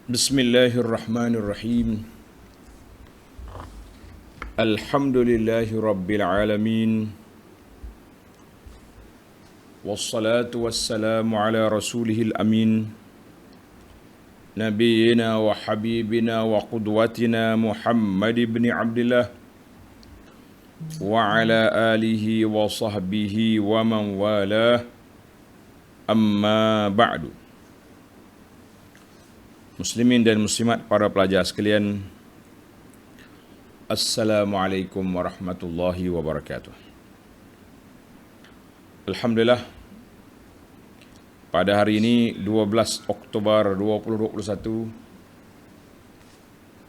Bismillahirrahmanirrahim. Alhamdulillahi rabbil alamin. Wassalatu wassalamu ala rasulihil amin. Nabiyyina wa habibina wa qudwatina Muhammad ibn Abdullah wa ala alihi wa sahbihi wa man walah. Amma ba'du. Muslimin dan muslimat, para pelajar sekalian, Assalamualaikum warahmatullahi wabarakatuh. Alhamdulillah, pada hari ini 12 Oktober 2021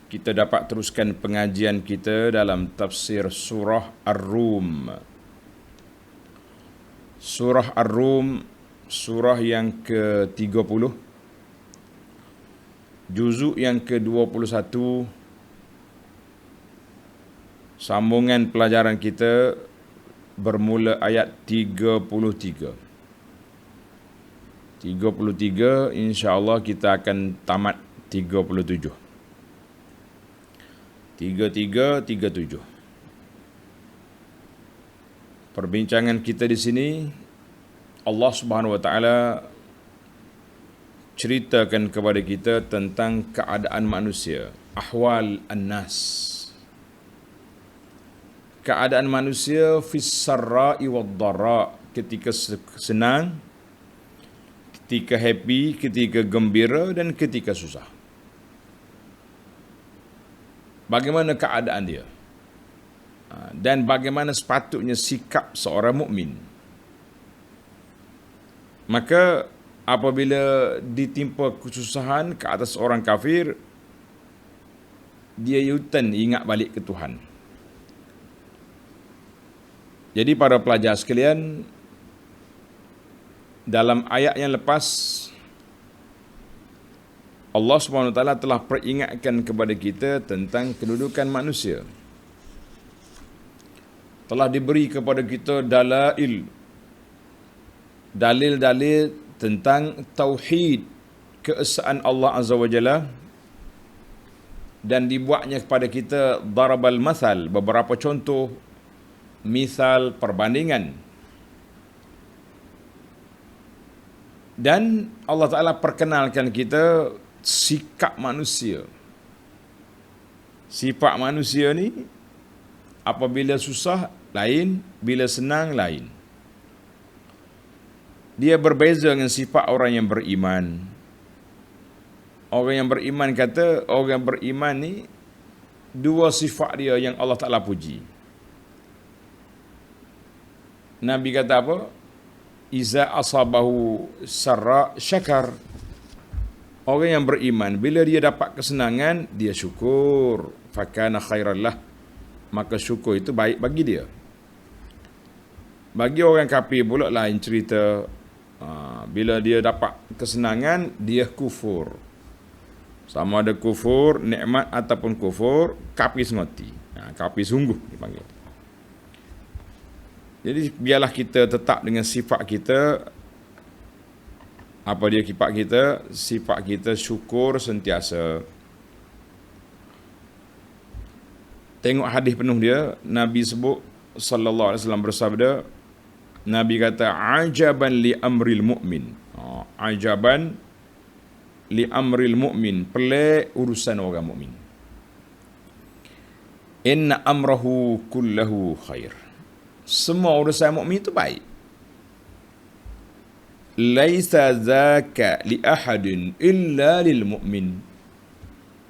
kita dapat teruskan pengajian kita dalam tafsir surah Ar-Rum. Surah Ar-Rum, surah yang ke-30, juzuk yang ke-21. Sambungan pelajaran kita bermula ayat 33. 33, insya-Allah kita akan tamat 37. 37. Perbincangan kita di sini, Allah Subhanahu wa taala ceritakan kepada kita tentang keadaan manusia, ahwal an-nas. Keadaan manusia fis sarra'i wad dharra, ketika senang, ketika happy, ketika gembira dan ketika susah. Bagaimana keadaan dia? Dan bagaimana sepatutnya sikap seorang mukmin? Maka apabila ditimpa kesusahan ke atas orang kafir, dia yutan ingat balik ke Tuhan. Jadi para pelajar sekalian, dalam ayat yang lepas Allah SWT telah peringatkan kepada kita tentang kedudukan manusia. Telah diberi kepada kita dalil-dalil tentang tauhid, keesaan Allah Azza wa Jalla, dan dibuatnya kepada kita darabal mathal, beberapa contoh, misal, perbandingan. Dan Allah Ta'ala perkenalkan kita sikap manusia. Sifat manusia ni, apabila susah lain, bila senang lain. Dia berbeza dengan sifat orang yang beriman. Orang yang beriman kata, orang yang beriman ni, dua sifat dia yang Allah Ta'ala puji. Nabi kata apa? Iza asabahu sarra syakar. Orang yang beriman, bila dia dapat kesenangan, dia syukur. Fakana khairallah. Maka syukur itu baik bagi dia. Bagi orang kafir pula lain cerita. Bila dia dapat kesenangan, dia kufur. Sama ada kufur, nikmat ataupun kufur, kafir sengoti. Kafir sungguh dipanggil. Jadi biarlah kita tetap dengan sifat kita. Apa dia sifat kita? Sifat kita syukur sentiasa. Tengok hadis penuh dia, Nabi sebut sallallahu alaihi wasallam bersabda, Nabi kata, ajaban li amril mu'min. Ajaban li amril mu'min. Pelik urusan orang mukmin. Inna amrahu kullahu khair. Semua urusan mukmin itu baik. Laisa zaka li ahadin illa lil mu'min.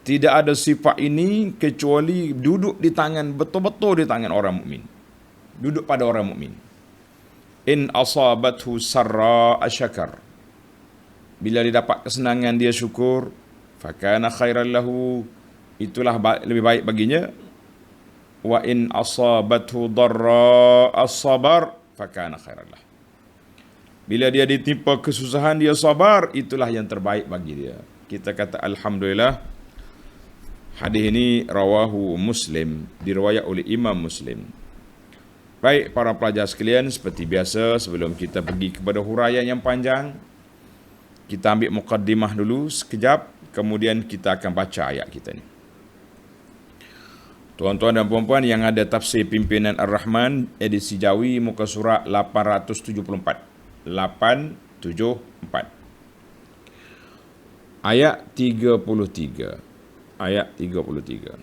Tidak ada sifat ini kecuali duduk di tangan, betul-betul di tangan orang mukmin. Duduk pada orang mukmin. In asabathu sarra asyakar. Bila dia dapat kesenangan, dia syukur. Fakana khairan lahu. Itulah lebih baik baginya. Wa in asabathu darra as-sabar. Fakana khairan lah. Bila dia ditimpa kesusahan, dia sabar. Itulah yang terbaik bagi dia. Kita kata Alhamdulillah. Hadis ini rawahu Muslim. Diriwayat oleh Imam Muslim. Baik para pelajar sekalian, seperti biasa sebelum kita pergi kepada huraian yang panjang, kita ambil mukaddimah dulu sekejap kemudian kita akan baca ayat kita ni. Tuan-tuan dan puan-puan yang ada tafsir Pimpinan Ar-Rahman edisi Jawi muka surat 874. 874. Ayat 33. Ayat 33.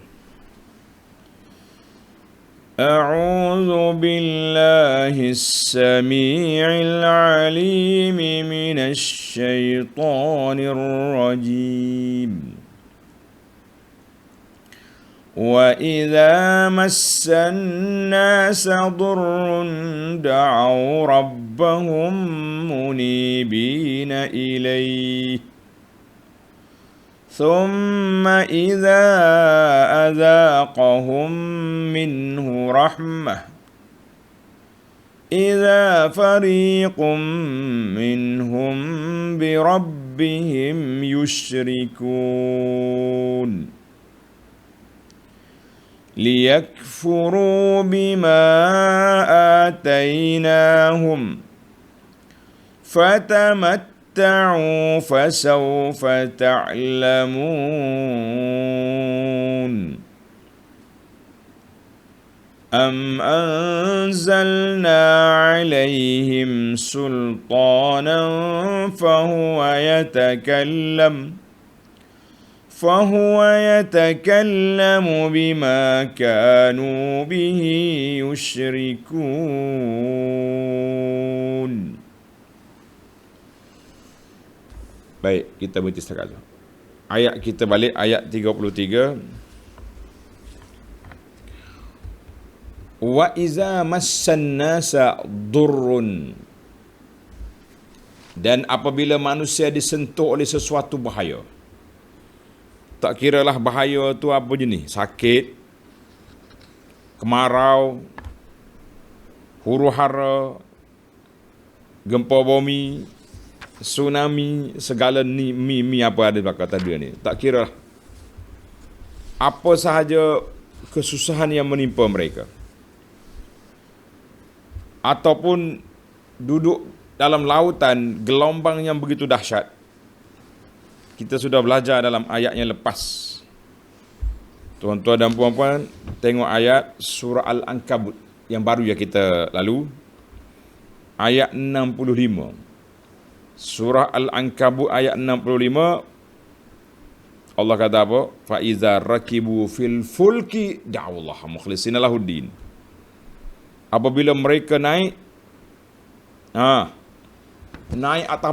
A'udzu billahis samii'il 'aliim minasy syaithaanir rajiim. وَإِذَا مَسَّ النَّاسَ ضُرٌّ دَعَوْا رَبَّهُمْ مُنِيبِينَ إِلَيْهِ ثُمَّ إِذَا أَذَاقَهُم مِّنْهُ رَحْمَةً إِذَا فَرِيقٌ مِّنْهُمْ بِرَبِّهِمْ يُشْرِكُونَ ليكفروا بما آتيناهم فتمتعوا فسوف تعلمون أم أنزلنا عليهم سلطانا فهو يتكلم بما كانوا به يشركون. Baik, kita berhenti setakat tu. Ayat kita balik, ayat 33. Wa iza massan nasa durrun. Dan apabila manusia disentuh oleh sesuatu bahaya, tak kiralah bahaya tu apa jenis, sakit, kemarau, huru-hara, gempa bumi, tsunami, segala mi apa ada belakang tadi ni. Tak kiralah apa sahaja kesusahan yang menimpa mereka, ataupun duduk dalam lautan gelombang yang begitu dahsyat. Kita sudah belajar dalam ayat yang lepas. Tuan-tuan dan puan-puan, tengok ayat surah Al-Ankabut yang baru yang kita lalu. Ayat 65. Surah Al-Ankabut ayat 65. Allah kata apa? Fa iza rakibu fil fulki da'ullaha mukhlishina lahuddin. Apabila mereka naik atas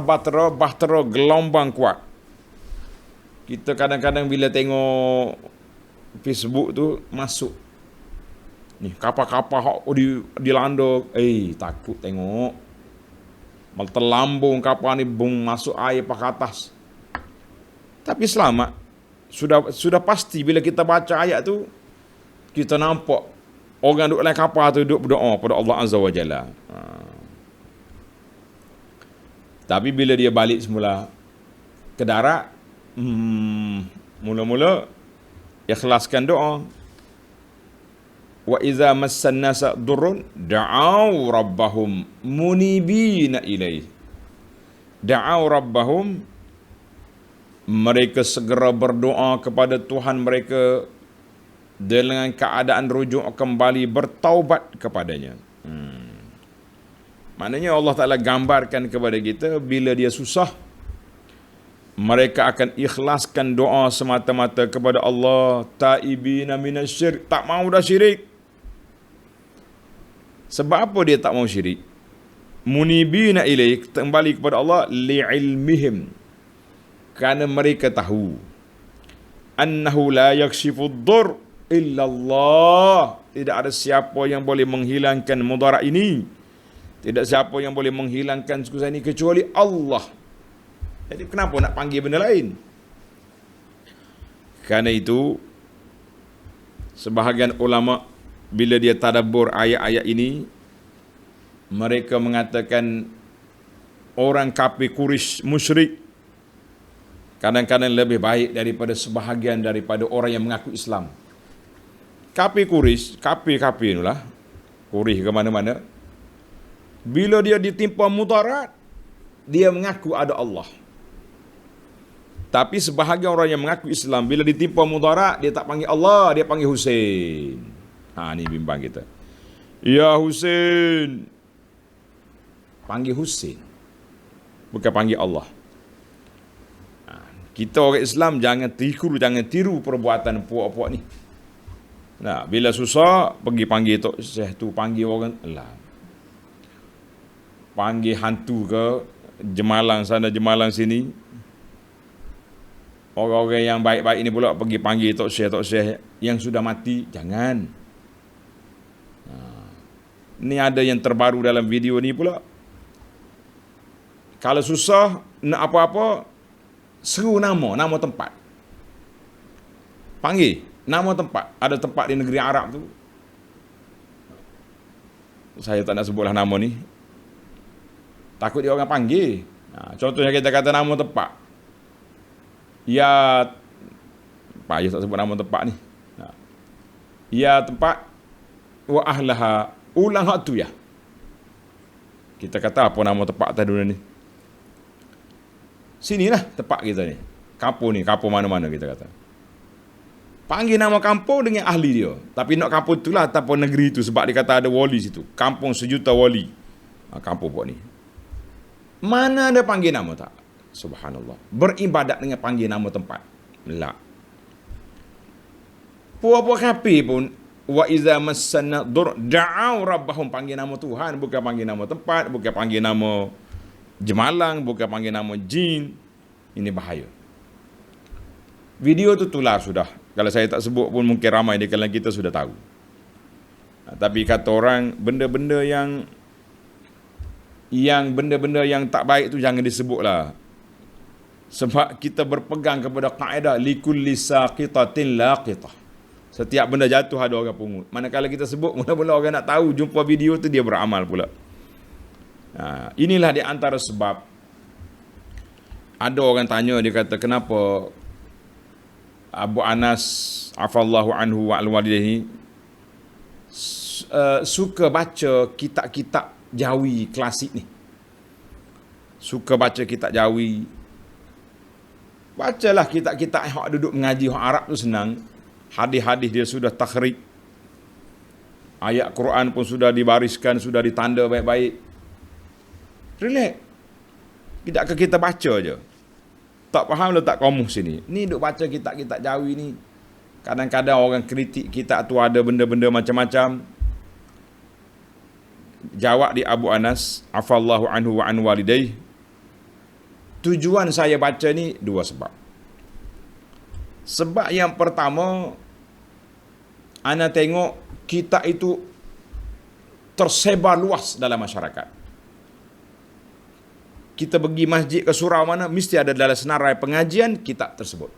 bahtera gelombang kuat. Kita kadang-kadang bila tengok Facebook tu masuk ni kapal-kapal dilanda, takut tengok. Mal terlambung kapal ni masuk air ke atas. Tapi selamat. Sudah pasti bila kita baca ayat tu, kita nampak orang duduk dalam kapal tu duduk berdoa pada Allah Azza wa Jalla. Tapi bila dia balik semula ke darat, mula-mula ikhlaskan doa. Wa iza massan nasa durrun da'au rabbahum munibina ilaih. Da'au rabbahum, mereka segera berdoa kepada Tuhan mereka dengan keadaan rujuk kembali, bertaubat kepadanya. Maknanya Allah Ta'ala gambarkan kepada kita, bila dia susah, mereka akan ikhlaskan doa semata-mata kepada Allah, taibina minasyirik, tak mau dah syirik. Sebab apa dia tak mau syirik? Munibina ilaih, kembali kepada Allah, li'ilmihim, kerana mereka tahu annahu la yakshifu ad-dur illa Allah, tidak ada siapa yang boleh menghilangkan mudarat ini, tidak siapa yang boleh menghilangkan susah ini kecuali Allah. Jadi kenapa nak panggil benda lain? Kerana itu, sebahagian ulama bila dia tadabbur ayat-ayat ini, mereka mengatakan orang kafir Quraisy musyrik kadang-kadang lebih baik daripada sebahagian daripada orang yang mengaku Islam. Kafir Quraisy, kafir itulah, Quraisy ke mana-mana, bila dia ditimpa mudarat, dia mengaku ada Allah. Tapi sebahagian orang yang mengaku Islam, bila ditimpa mudarat, dia tak panggil Allah, dia panggil Husain. Ni bimbang kita. Ya Husain. Panggil Husain. Bukan panggil Allah. Kita orang Islam jangan tiru perbuatan puak-puak ni. Bila susah, pergi panggil Tok Syekh tu, panggil orang lah. Panggil hantu ke, jemalang sana, jemalang sini. Orang-orang yang baik-baik ini pula pergi panggil Tok Syekh yang sudah mati, jangan. Ni ada yang terbaru dalam video ni pula. Kalau susah, nak apa-apa, seru nama tempat. Panggil nama tempat. Ada tempat di negeri Arab tu. Saya tak nak sebutlah nama ni. Takut dia orang panggil. Contohnya kita kata nama tempat. Ya, payah tak sebut nama tempat ni. Ya tempat wa ahlaha ulang hak tu ya. Kita kata apa nama tempat tadi dulu ni? Sinilah tempat kita ni. Kampung ni, kampung mana-mana kita kata. Panggil nama kampung dengan ahli dia. Tapi nak kampung itulah ataupun negeri itu sebab dia kata ada wali situ. Kampung sejuta wali. Kampung buat ni. Mana ada panggil nama tak? Subhanallah. Beribadat dengan panggil nama tempat. La. Puak-puak kafir pun wa iza massana dur da'au rabbahum, panggil nama Tuhan, bukan panggil nama tempat, bukan panggil nama jemalang, bukan panggil nama jin. Ini bahaya. Video tu tular sudah. Kalau saya tak sebut pun mungkin ramai di kalangan kita sudah tahu. Tapi kata orang, benda-benda yang tak baik tu jangan disebutlah. Sebab kita berpegang kepada kaedah likulli saqitatin laqitah. Setiap benda jatuh ada orang pungut. Manakala kita sebut, mula-mula orang nak tahu, jumpa video tu dia beramal pula. Inilah di antara sebab ada orang tanya, dia kata kenapa Abu Anas afallahu anhu wa al-walidayhi suka baca kitab-kitab Jawi klasik ni. Suka baca kitab Jawi. Bacalah kitab-kitab yang duduk mengaji orang Arab tu senang. Hadis-hadis dia sudah takhrij. Ayat Quran pun sudah dibariskan, sudah ditanda baik-baik. Relax. Tidakkah kita baca je? Tak faham letak kamus sini. Ni duk baca kitab-kitab Jawi ni. Kadang-kadang orang kritik kitab tu ada benda-benda macam-macam. Jawab di Abu Anas afallahu anhu wa an walidayhi. Tujuan saya baca ni dua sebab. Sebab yang pertama, ana tengok kitab itu tersebar luas dalam masyarakat. Kita pergi masjid ke surau mana, mesti ada dalam senarai pengajian kitab tersebut.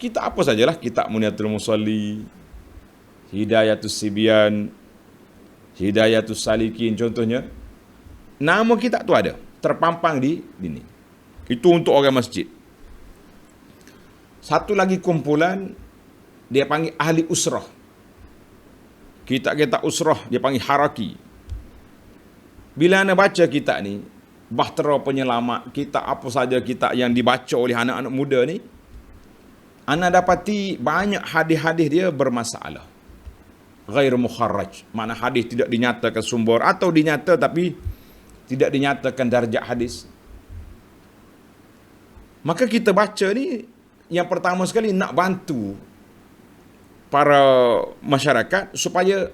Kitab apa sajalah, kitab Muniatul Musalli, Hidayatus Sibyan, Hidayatus Salikin contohnya. Nama kitab tu ada, terpampang di sini. Itu untuk orang masjid. Satu lagi kumpulan, dia panggil ahli usrah. Kitab-kitab usrah, dia panggil haraki. Bila anda baca kitab ni, Bahtera Penyelamat, kitab apa saja kitab yang dibaca oleh anak-anak muda ni, anda dapati banyak hadis-hadis dia bermasalah. Ghair mukharraj. Makna hadis tidak dinyatakan sumber, atau dinyata tapi tidak dinyatakan darjat hadis. Maka kita baca ni, yang pertama sekali nak bantu para masyarakat supaya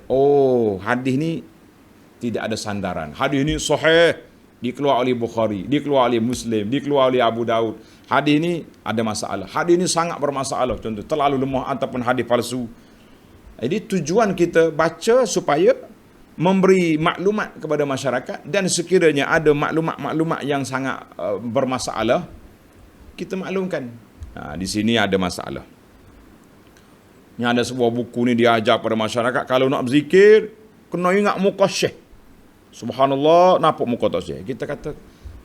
hadis ni tidak ada sandaran. Hadis ni sahih, dikeluar oleh Bukhari, dikeluar oleh Muslim, dikeluar oleh Abu Daud. Hadis ni ada masalah. Hadis ni sangat bermasalah. Contoh, terlalu lemah ataupun hadis palsu. Jadi tujuan kita baca supaya memberi maklumat kepada masyarakat, dan sekiranya ada maklumat-maklumat yang sangat bermasalah, kita maklumkan. Di sini ada masalah. Ni ada sebuah buku ni diajar pada masyarakat, kalau nak berzikir, kena ingat muka Syekh. Subhanallah, nampak muka tak Syekh. Kita kata,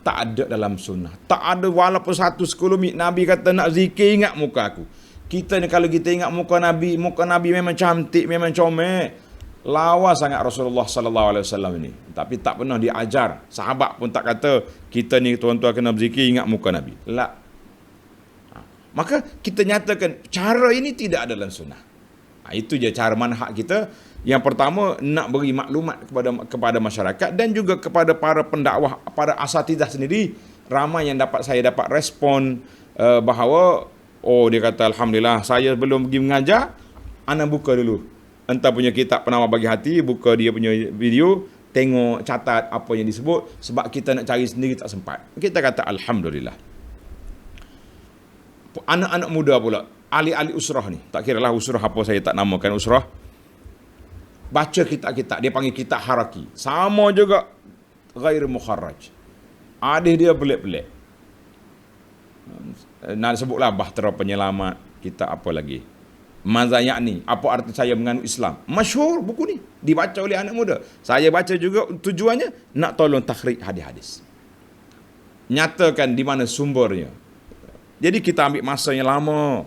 tak ada dalam sunnah. Tak ada walaupun satu sekelumit Nabi kata nak zikir, ingat muka aku. Kita ni kalau kita ingat muka Nabi memang cantik, memang comel. Lawa sangat Rasulullah sallallahu alaihi wasallam ini. Tapi tak pernah diajar. Sahabat pun tak kata kita ni tuan-tuan kena berzikir ingat muka Nabi. La. Maka kita nyatakan cara ini tidak ada dalam sunnah. Itu je cara manhaj kita. Yang pertama, nak beri maklumat kepada masyarakat dan juga kepada para pendakwah, para asatidah sendiri. Ramai yang saya dapat respon bahawa dia kata alhamdulillah, saya belum pergi mengajar, ana buka dulu entah punya kitab Penawar Bagi Hati, buka dia punya video, tengok, catat apa yang disebut, sebab kita nak cari sendiri tak sempat. Kita kata alhamdulillah. Anak-anak muda pula, ahli-ahli usrah ni, tak kira lah usrah apa, saya tak namakan usrah, baca kitab-kitab, dia panggil kitab haraki, sama juga ghair mukharraj. Hadis dia pelik-pelik. Nak sebutlah Bahtera Penyelamat, kitab apa lagi, Mazayani, apa arti saya menganut Islam. Masyhur buku ni, dibaca oleh anak muda. Saya baca juga, tujuannya nak tolong takhrij hadis-hadis. Nyatakan di mana sumbernya. Jadi kita ambil masa yang lama.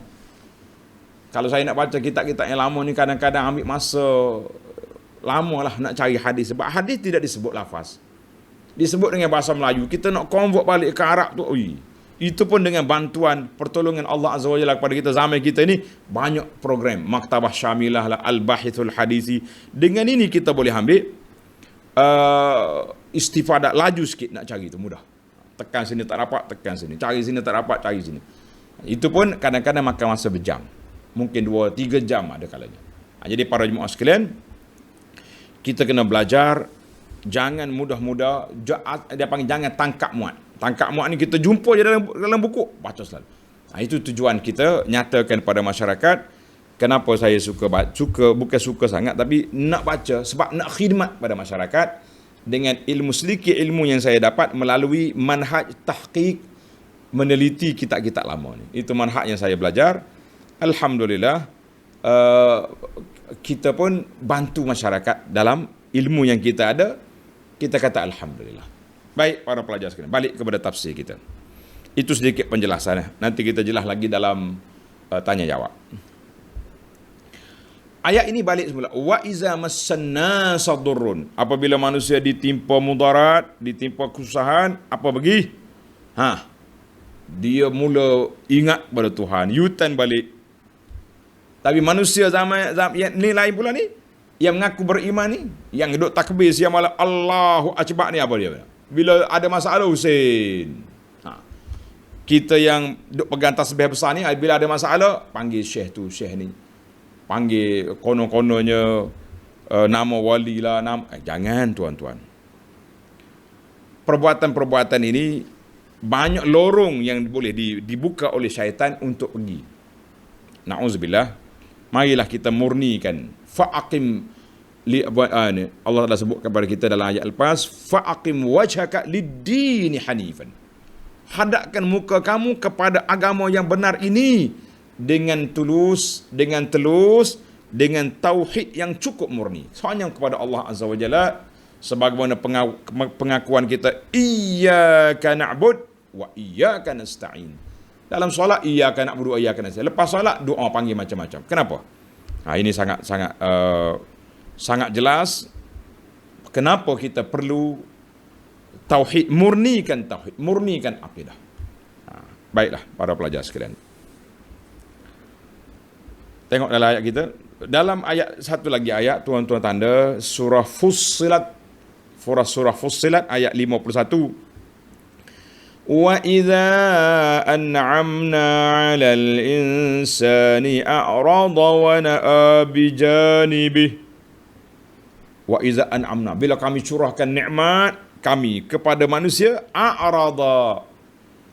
Kalau saya nak baca kitab-kitab yang lama ni, kadang-kadang ambil masa lama lah nak cari hadis. Sebab hadis tidak disebut lafaz, disebut dengan bahasa Melayu. Kita nak convert balik ke Arab tu, itu pun dengan bantuan pertolongan Allah Azza wa Jalla kepada kita. Zaman kita ni banyak program, Maktabah Syamilah lah, Al-Bahithul Hadisi. Dengan ini kita boleh ambil istifadah, laju sikit nak cari tu mudah. Tekan sini tak dapat, tekan sini. Cari sini tak dapat, cari sini. Itu pun kadang-kadang makan masa berjam. Mungkin 2-3 jam ada kalanya. Jadi para jemaah sekalian, kita kena belajar. Jangan mudah-mudah, dia panggil jangan tangkap muat. Tangkap muat ni kita jumpa je dalam buku, baca selalu. Itu tujuan kita, nyatakan pada masyarakat. Kenapa saya suka, bukan suka sangat, tapi nak baca sebab nak khidmat pada masyarakat dengan ilmu, sedikit ilmu yang saya dapat melalui manhaj tahqiq, meneliti kitab-kitab lama ni. Itu manhaj yang saya belajar. Alhamdulillah, kita pun bantu masyarakat dalam ilmu yang kita ada. Kita kata alhamdulillah. Baik para pelajar sekalian, balik kepada tafsir kita. Itu sedikit penjelasannya. Nanti kita jelas lagi dalam tanya jawab. Ayat ini balik semula. Wa iza massanna sadurrun. Apabila manusia ditimpa mudarat, ditimpa kesusahan, apa bagi? Dia mula ingat pada Tuhan, yutan balik. Tapi manusia zaman yang ni lain pula ni, yang mengaku beriman ni, yang duduk takbir siang malam Allahu Akbar ni, apa dia? Bila ada masalah, Husin. Kita yang duduk pegang tasbih besar ni, bila ada masalah, panggil syekh tu, syekh ni. Panggil konon-kononnya nama wali lah. Jangan tuan-tuan. Perbuatan-perbuatan ini, banyak lorong yang boleh dibuka oleh syaitan untuk pergi. Na'udzubillah. Marilah kita murnikan. Fa'aqim Allah telah sebut kepada kita dalam ayat lepas, fa'aqim wajhaka lid-dini hanifan. Hadapkan muka kamu kepada agama yang benar ini dengan tulus, dengan tauhid yang cukup murni. Hanya kepada Allah Azza wa Jalla, sebagaimana pengakuan kita, iyyaka na'bud wa iyyaka nasta'in. Dalam solat, iyyaka na'budu wa iyyaka nasta'in. Lepas solat, doa panggil macam-macam. Kenapa? Ini sangat jelas kenapa kita perlu tauhid, murnikan akidah. Baiklah para pelajar sekalian. Tengok dalam ayat kita. Dalam ayat satu lagi ayat, tuan-tuan tanda, surah Fussilat ayat 51. Wa idza an'amna 'alal insani a'rada wa na'a bi janibih. Wa idza an'amna, bila kami curahkan nikmat kami kepada manusia, a'rada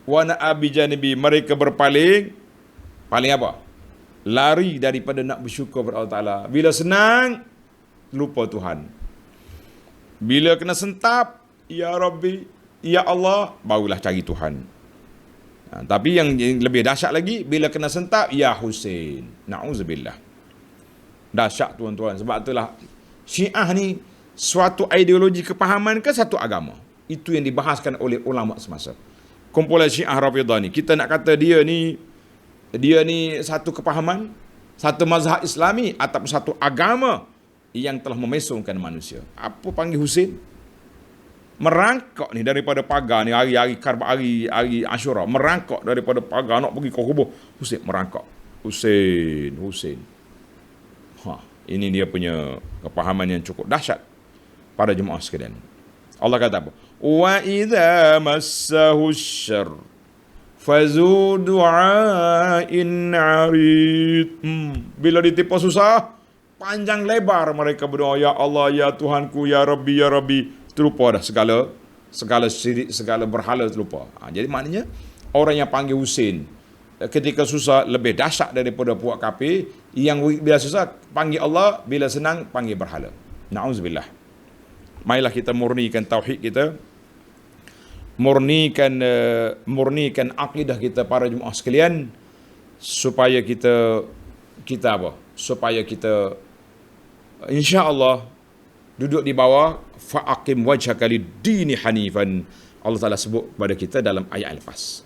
wa na'a bi janibi, mereka berpaling. Paling apa? Lari daripada nak bersyukur kepada Allah Ta'ala. Bila senang, lupa Tuhan. Bila kena sentap, ya Rabbi, ya Allah, barulah cari Tuhan. Tapi yang lebih dahsyat lagi, bila kena sentap, ya Husin. Na'udzubillah. Dahsyat tuan-tuan. Sebab itulah Syiah ni suatu ideologi kepahaman ke satu agama. Itu yang dibahaskan oleh ulama semasa. Kumpulan Syiah Rafidah ni, kita nak kata dia ni satu kepahaman, satu mazhab Islami ataupun satu agama yang telah memesongkan manusia. Apa panggil Husin? Merangkak ni daripada pagar ni, hari-hari hari Asyura, merangkak daripada pagar nak pergi ke kubur. Husain merangkak. Husain. Ini dia punya kepahaman yang cukup dahsyat para jemaah sekalian. Allah kata apa? Wa idza massahu syarr fazu du'ain 'arid. Bila ditipu susah, panjang lebar mereka berdoa, ya Allah, ya Tuhanku, ya Rabbi. Terlupa dah segala syirik, segala berhala terlupa. Jadi maknanya orang yang panggil Husain ketika susah lebih dahsyat daripada puak kafir yang bila susah panggil Allah, bila senang panggil berhala. Na'udzubillah. Marilah kita murnikan tauhid kita, murnikan akidah kita para jemaah sekalian, supaya kita insya-Allah duduk di bawah fa'aqim wajhaka lid-dini hanifan. Allah Taala sebut kepada kita dalam ayat lepas.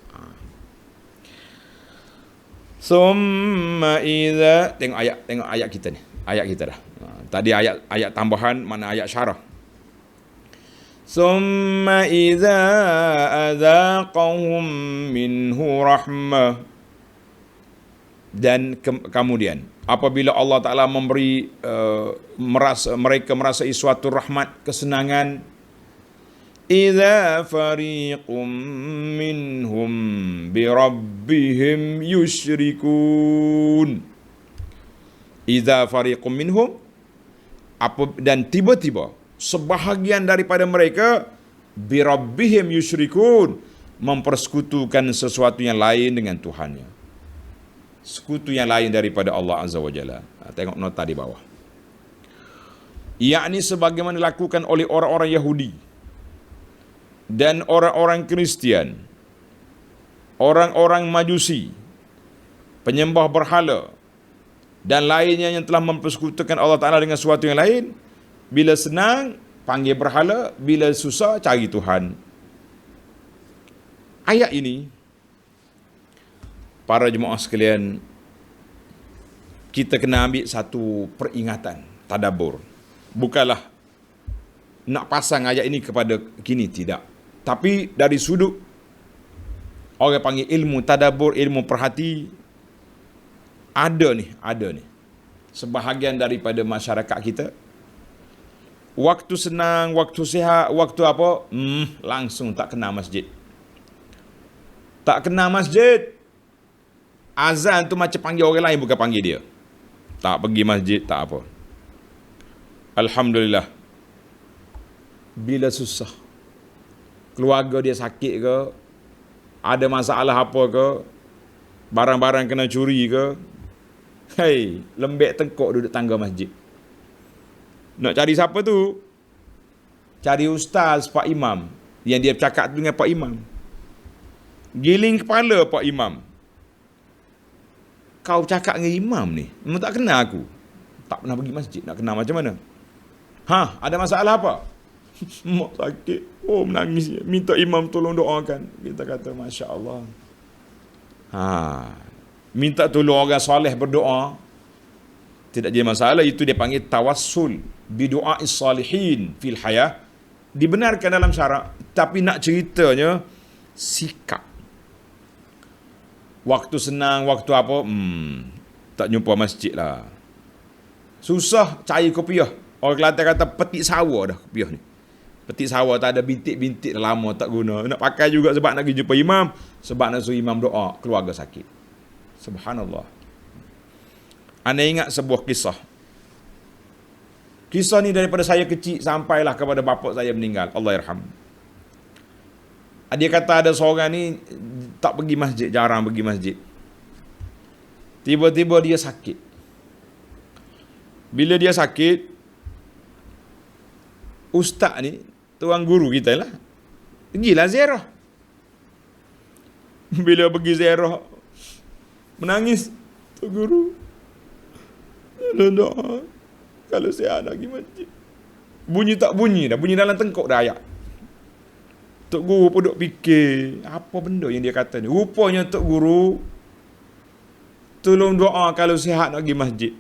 Summa idza, tengok ayat kita ni. Ayat kita dah. Tadi ayat tambahan, mana ayat syarah. Summa idza adzaqahum minhu rahmah. Dan kemudian apabila Allah Ta'ala memberi mereka merasai suatu rahmat, kesenangan, idza fariqum minhum birabbihim yusyrikun. Idza fariqum minhum, dan tiba-tiba sebahagian daripada mereka birabbihim yusyrikun, mempersekutukan sesuatu yang lain dengan Tuhannya, sekutu yang lain daripada Allah Azza wa Jalla. Tengok nota di bawah. Yakni sebagaimana dilakukan oleh orang-orang Yahudi dan orang-orang Kristian, orang-orang Majusi, penyembah berhala dan lainnya yang telah mempersekutukan Allah Ta'ala dengan sesuatu yang lain. Bila senang panggil berhala, bila susah cari Tuhan. Ayat ini, para jemaah sekalian, kita kena ambil satu peringatan, tadabbur. Bukanlah nak pasang ayat ini kepada kini, tidak. Tapi dari sudut orang panggil ilmu tadabbur, ilmu perhati, ada ni. Sebahagian daripada masyarakat kita, waktu senang, waktu sihat, waktu apa, langsung tak kenal masjid. Tak kenal masjid. Azan tu macam panggil orang lain, bukan panggil dia. Tak pergi masjid, tak apa. Alhamdulillah. Bila susah, keluarga dia sakit ke, ada masalah apa ke, barang-barang kena curi ke, lembek tengkok duduk tangga masjid. Nak cari siapa tu? Cari ustaz, Pak Imam, yang dia bercakap dengan Pak Imam. Giling kepala Pak Imam. Kau cakap dengan imam ni, memang tak kenal aku. Tak pernah pergi masjid, nak kenal macam mana? Ada masalah apa? Mak sakit. Menangis. Minta imam tolong doakan. Kita kata, Masya Allah. Minta tolong orang soleh berdoa, tidak jadi masalah. Itu dia panggil tawassul bidu'a'is salihin fil hayah. Dibenarkan dalam syarak. Tapi nak ceritanya, sikap. Waktu senang, waktu apa, tak jumpa masjid lah. Susah cari kopiah. Orang Kelantan kata petik sawah dah kopiah ni. Petik sawah tak ada bintik-bintik dah lama tak guna. Nak pakai juga sebab nak pergi jumpa imam, sebab nak suruh imam doa, keluarga sakit. Subhanallah. Anda ingat sebuah kisah. Kisah ni daripada saya kecil sampailah kepada bapa saya meninggal, Allahyarham. Dia kata ada seorang ni tak pergi masjid, jarang pergi masjid. Tiba-tiba dia sakit. Bila dia sakit, ustaz ni, tuan guru kita lah, pergilah ziarah. Bila pergi ziarah, menangis. Tuan guru, doa kalau saya nak pergi masjid. Bunyi tak bunyi dah, bunyi dalam tengkok dah ayat. Tok Guru pun duk fikir, apa benda yang dia kata ni? Rupanya Tok Guru tolong doa kalau sihat nak pergi masjid.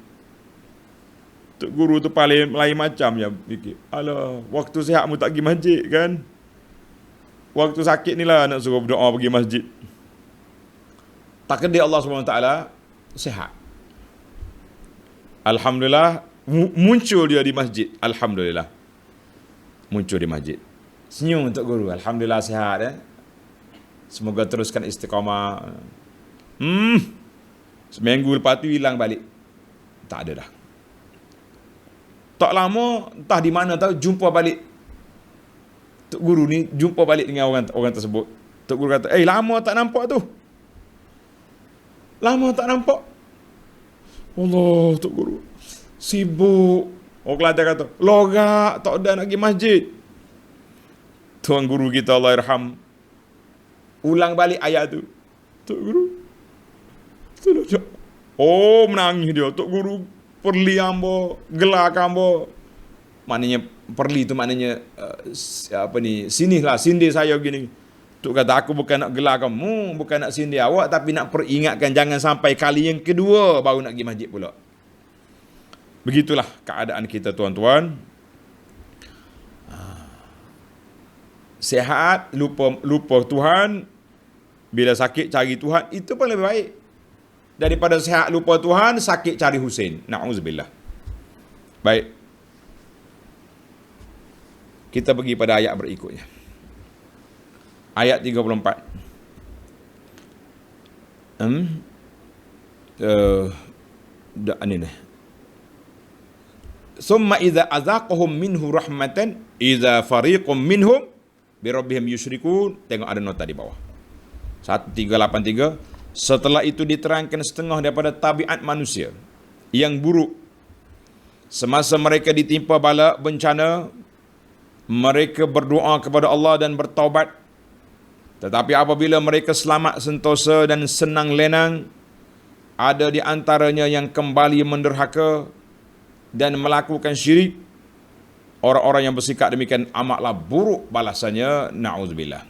Tok Guru tu paling lain macam je fikir. Alah, waktu sihat mu tak pergi masjid kan? Waktu sakit ni lah nak suruh berdoa pergi masjid. Takdir Allah SWT sihat. Alhamdulillah, muncul dia di masjid. Alhamdulillah. Muncul di masjid. Senyum untuk guru. Alhamdulillah sihat. Semoga teruskan istiqamah. Seminggu lepas tu hilang balik. Tak ada dah. Tak lama, entah di mana tahu, jumpa balik. Tok Guru ni jumpa balik dengan orang tersebut. Tok Guru kata, lama tak nampak tu. Lama tak nampak. Allah, Tok Guru. Sibuk. Orang Kelantan kata, logak, tak ada nak pergi masjid. Tuan Guru kita, Allah irham, ulang balik ayat tu. Tok Guru. Oh, menangis dia. Tok Guru perli hamba, gelak hamba. Maknanya perli tu maknanya sinilah sindir saya gini. Tok kata aku bukan nak gelak kamu, bukan nak sindir awak, tapi nak peringatkan jangan sampai kali yang kedua baru nak pergi masjid pula. Begitulah keadaan kita tuan-tuan. Sihat, lupa Tuhan. Bila sakit cari Tuhan, itu pun lebih baik daripada sihat lupa Tuhan, sakit cari Husain. Na'udzubillah. Baik. Kita pergi pada ayat berikutnya. Ayat 34. Ini nih. Summa idza azaqahum minhu rahmatan idza fariqum minhum bi rabbihim yusyrikun. Tengok ada nota di bawah. 1383. Setelah itu diterangkan setengah daripada tabiat manusia yang buruk. Semasa mereka ditimpa bala bencana, mereka berdoa kepada Allah dan bertaubat. Tetapi apabila mereka selamat sentosa dan senang lenang, ada di antaranya yang kembali menderhaka dan melakukan syirik. Orang-orang yang bersikap demikian amatlah buruk balasannya. Na'udzubillah.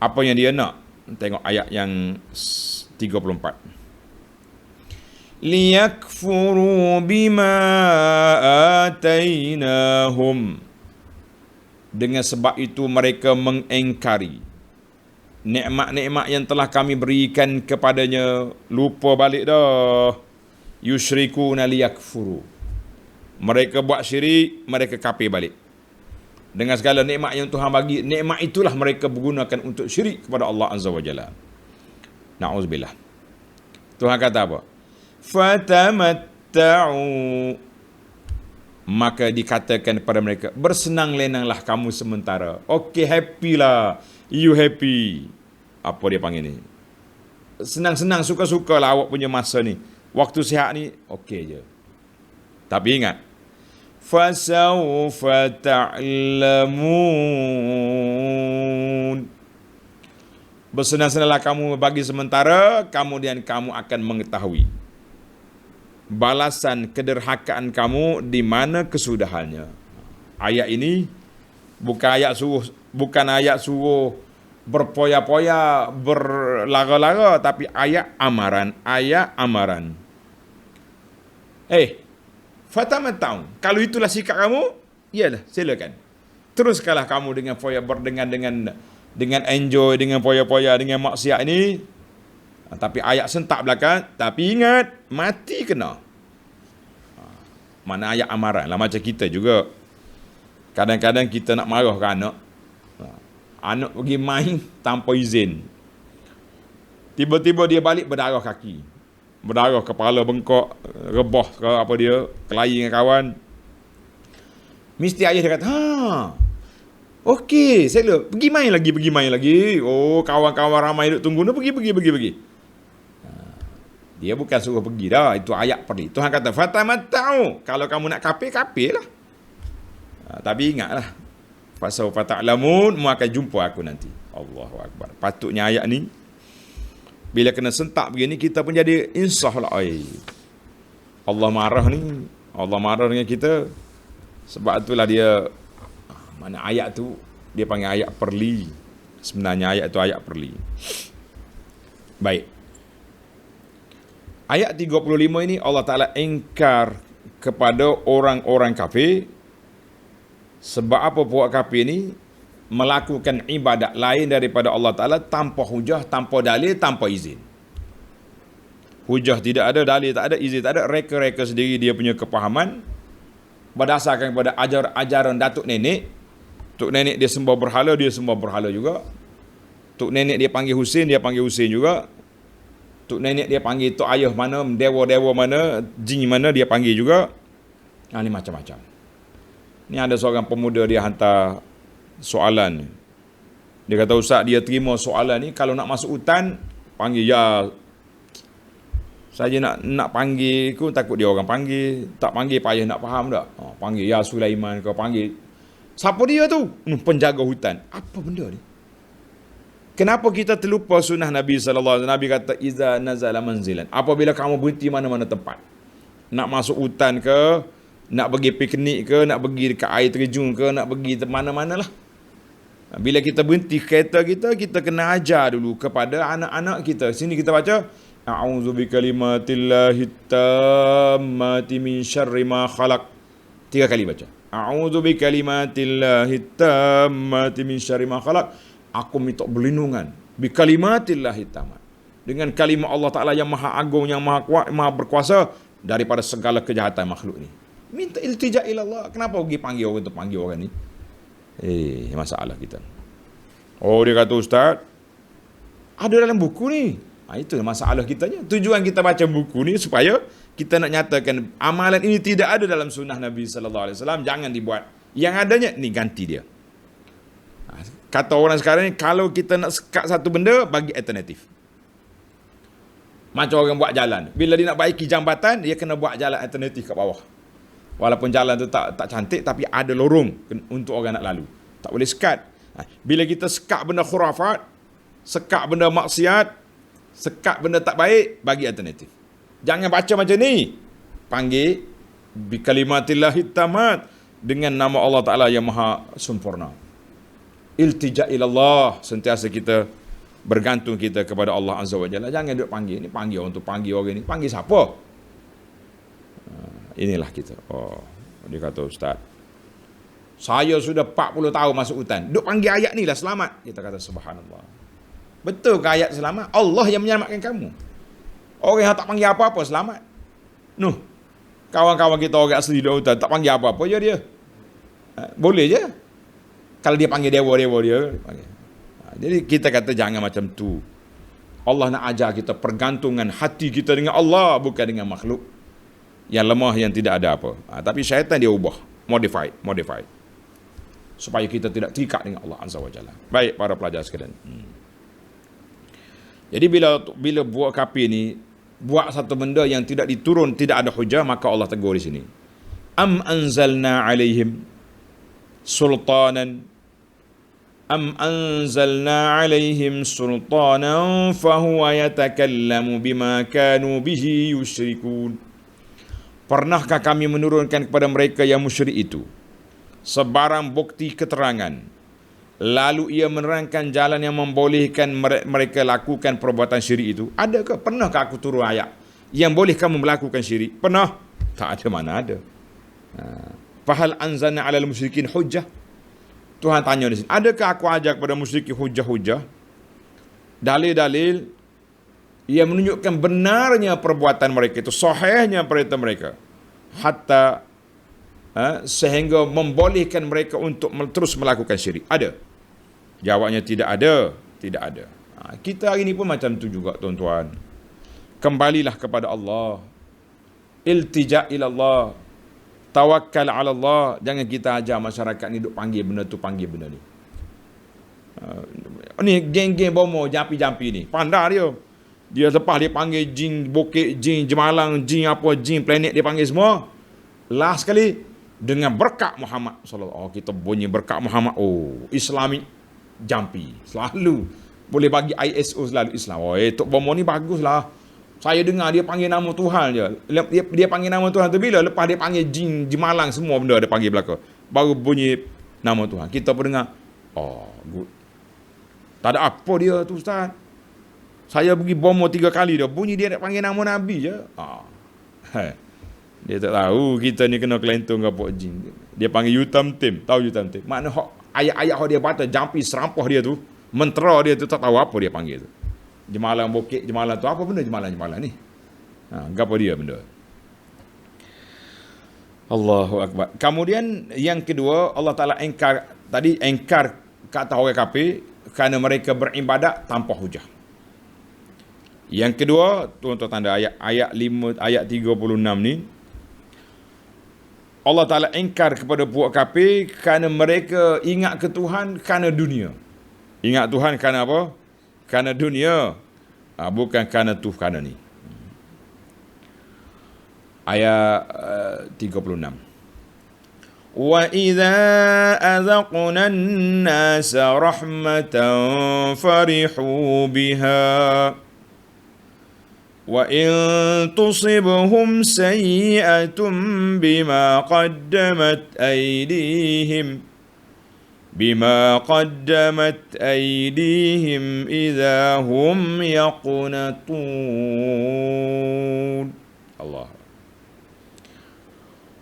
Apa yang dia nak? Tengok ayat yang 34. Liyakfuru bima atainahum. Dengan sebab itu mereka mengingkari nikmat-nikmat yang telah kami berikan kepadanya. Lupa balik dah. Yusyrikuna liyakfuru. Mereka buat syirik, mereka kafir balik. Dengan segala nikmat yang Tuhan bagi, nikmat itulah mereka gunakan untuk syirik kepada Allah Azza wa Jalla. Na'udzubillah. Tuhan kata apa? Fatamatta'u. Maka dikatakan kepada mereka, bersenang lenanglah kamu sementara. Okey, happy lah. You happy. Apa dia panggil ni? Senang-senang, suka-suka lah awak punya masa ni. Waktu sihat ni, okey je. Tapi ingat, fasawfa ta'lamun. Bersenang-senanglah kamu bagi sementara, kemudian kamu akan mengetahui balasan kederhakaan kamu di mana kesudahannya. Ayat ini bukan ayat suruh berpoya-poya, berlara-lara, tapi ayat amaran. Fatamatta'u. Kalau itulah sikap kamu, iyalah, silakan. Teruskanlah kamu dengan foya dengan enjoy, dengan foya-foya, dengan maksiat ini. Tapi ayat sentak belakang, tapi ingat, mati kena. Mana ayat amaran lah, macam kita juga. Kadang-kadang kita nak marah ke anak. Anak pergi main tanpa izin. Tiba-tiba dia balik berdarah kaki. Berdarah kepala bengkok, rebah ke apa dia, kelahi dengan kawan. Mesti ayah dia kata, okey, saya pergi main lagi. Oh, kawan-kawan ramai duduk tunggu, pergi. Dia bukan suruh pergi dah, itu ayat pergi. Tuhan kata, fatamatta'u. Kalau kamu nak kafir lah. Tapi ingatlah, fasawfa ta'lamun, mu akan jumpa aku nanti. Allahu Akbar. Patutnya ayat ni, bila kena sentak begini, kita pun jadi insaf lah. Allah marah dengan kita. Sebab itulah dia, mana ayat tu, dia panggil ayat perli. Sebenarnya ayat tu ayat perli. Baik. Ayat 35 ini Allah Ta'ala ingkar kepada orang-orang kafir. Sebab apa buat kafir ni? melakukan ibadat lain daripada Allah Ta'ala tanpa hujah, tanpa dalil, tanpa izin. Hujah tidak ada, dalil tak ada, izin tak ada, reka-reka sendiri dia punya kepahaman berdasarkan kepada ajaran datuk nenek. Tok nenek dia sembah berhala, dia sembah berhala juga. Tok nenek dia panggil Husin, dia panggil Husin juga. Tok nenek dia panggil tok ayah mana, dewa-dewa mana, jin mana, dia panggil juga. Ini macam-macam. Ni ada seorang pemuda, dia hantar soalan. Dia kata, Ustaz, dia terima soalan ni, kalau nak masuk hutan, panggil ya. Saya nak panggil ku, takut dia orang panggil. Tak panggil payah nak faham tak? Panggil ya Sulaiman, kau panggil. Siapa dia tu? Penjaga hutan. Apa benda ni? Kenapa kita terlupa sunnah Nabi SAW? Nabi kata, Iza nazala manzilan. Apabila kamu berhenti mana-mana tempat. Nak masuk hutan ke, nak pergi piknik ke, nak pergi dekat air terjun ke, nak pergi mana-mana lah. Bila kita berhenti kereta kita, kita kena ajar dulu kepada anak-anak kita. Sini kita baca, A'udzu bikalimatillahi tammati min syarri ma khalaq. 3 kali baca. A'udzu bikalimatillahi tammati min syarri ma khalaq. Aku minta berlindungan bikalimatillahi tammat, dengan kalimah Allah Ta'ala yang maha agung, yang maha kuat, maha berkuasa daripada segala kejahatan makhluk ni. Minta iltija ila Allah. Kenapa pergi panggil orang tu, panggil orang ni? Masalah kita. Oh, dia kata, Ustaz, ada dalam buku ni. Itu masalah kitanya. Tujuan kita baca buku ni supaya kita nak nyatakan amalan ini tidak ada dalam sunnah Nabi SAW. Jangan dibuat. Yang adanya ni ganti dia. Kata orang sekarang ni, kalau kita nak sekat satu benda, bagi alternatif. Macam orang buat jalan. Bila dia nak baiki jambatan, dia kena buat jalan alternatif kat bawah. Walaupun jalan tu tak cantik, tapi ada lorong untuk orang nak lalu. Tak boleh sekat. Bila kita sekat benda khurafat, sekat benda maksiat, sekat benda tak baik, bagi alternatif. Jangan baca macam ni. Panggil bikalimatillahi tammat, dengan nama Allah Ta'ala yang maha sempurna. Iltija ilallah, sentiasa kita bergantung kita kepada Allah Azza wa Jalla. Jangan duduk panggil ni, panggil orang tu, panggil orang ni. Panggil siapa? Inilah kita. Dia kata, Ustaz, saya sudah 40 tahun masuk hutan, duduk panggil ayat ni lah selamat. Kita kata, subhanallah. Betul ke ayat selamat? Allah yang menyelamatkan kamu. Orang yang tak panggil apa-apa selamat. Kawan-kawan kita orang asli di hutan tak panggil apa-apa je dia. Boleh je. Kalau dia panggil dewa-dewa dia panggil. Jadi kita kata jangan macam tu. Allah nak ajar kita pergantungan hati kita dengan Allah, bukan dengan makhluk yang lemah, yang tidak ada apa. Tapi syaitan dia ubah, modified. Supaya kita tidak terikat dengan Allah Azza wa Jalla. Baik para pelajar sekalian. Jadi bila buat kafir ni, buat satu benda yang tidak diturun, tidak ada hujah, maka Allah tegur di sini. Am anzalna alaihim sultanan fahuwa yatakallamu bima kanu bihi yusyrikun. Pernahkah kami menurunkan kepada mereka yang musyrik itu sebarang bukti keterangan, lalu ia menerangkan jalan yang membolehkan mereka lakukan perbuatan syirik itu? Adakah, pernahkah aku turun ayat yang boleh kamu melakukan syirik? Pernah? Tak ada, mana ada. Fahal anzalna 'alal musyrikin hujjah. Tuhan tanya di sini, adakah aku ajar kepada musyrikin hujjah-hujjah, dalil-dalil yang menunjukkan benarnya perbuatan mereka itu, sahihnya perbuatan mereka, hatta sehingga membolehkan mereka untuk terus melakukan syirik? Ada? Jawabnya tidak ada. Tidak ada. Kita hari ini pun macam tu juga, tuan-tuan. Kembalilah kepada Allah. Iltija ilallah. Tawakkal ala Allah. Jangan kita ajar masyarakat ni duk panggil benda tu, panggil benda ni. Ni geng-geng bomo, jampi-jampi ni. Pandai dia. Dia lepas dia panggil jin bukit, jin jemalang, jin apa, jin planet, dia panggil semua. Last sekali, dengan berkat Muhammad sallallahu. Kita bunyi berkat Muhammad. Islami jampi selalu boleh bagi ISO selalu Islam. Tok bomo ni baguslah. Saya dengar dia panggil nama Tuhan je. Dia panggil nama Tuhan tu bila? Lepas dia panggil jin jemalang, semua benda dia panggil belaka, baru bunyi nama Tuhan. Kita pun dengar, good. Tak ada apa dia tu, Ustaz. Saya pergi bomo 3 kali dah, bunyi dia nak panggil nama Nabi je. Dia tak tahu kita ni kena kelentung ke apa jin. Dia panggil Yutam Tim. Tahu Yutam Tim? Makna hak ayat-ayat dia baca jampi serampah dia tu, mentera dia tu tak tahu apa dia panggil tu. Jemalan bokek, jemalan tu apa benda jemalan ni? Gapo dia benda? Allahu Akbar. Kemudian yang kedua, Allah Ta'ala engkar kata orang kafir kerana mereka beribadat tanpa hujah. Yang kedua, tuan-tuan tanda ayat 36 ni, Allah Ta'ala engkar kepada puak kafir kerana mereka ingat ke Tuhan kerana dunia. Ingat Tuhan kerana apa? Kerana dunia. Bukan kerana kerana ni. Ayat 36. وَإِذَا أَذَقْنَا النَّاسَ رَحْمَةً فَرِحُوا بِهَا وَإِن تُصِبْهُمْ سَيِّئَةٌ بِمَا قَدَّمَتْ أَيْدِيهِمْ إِذَا هُمْ يَقْنَطُونَ Allah.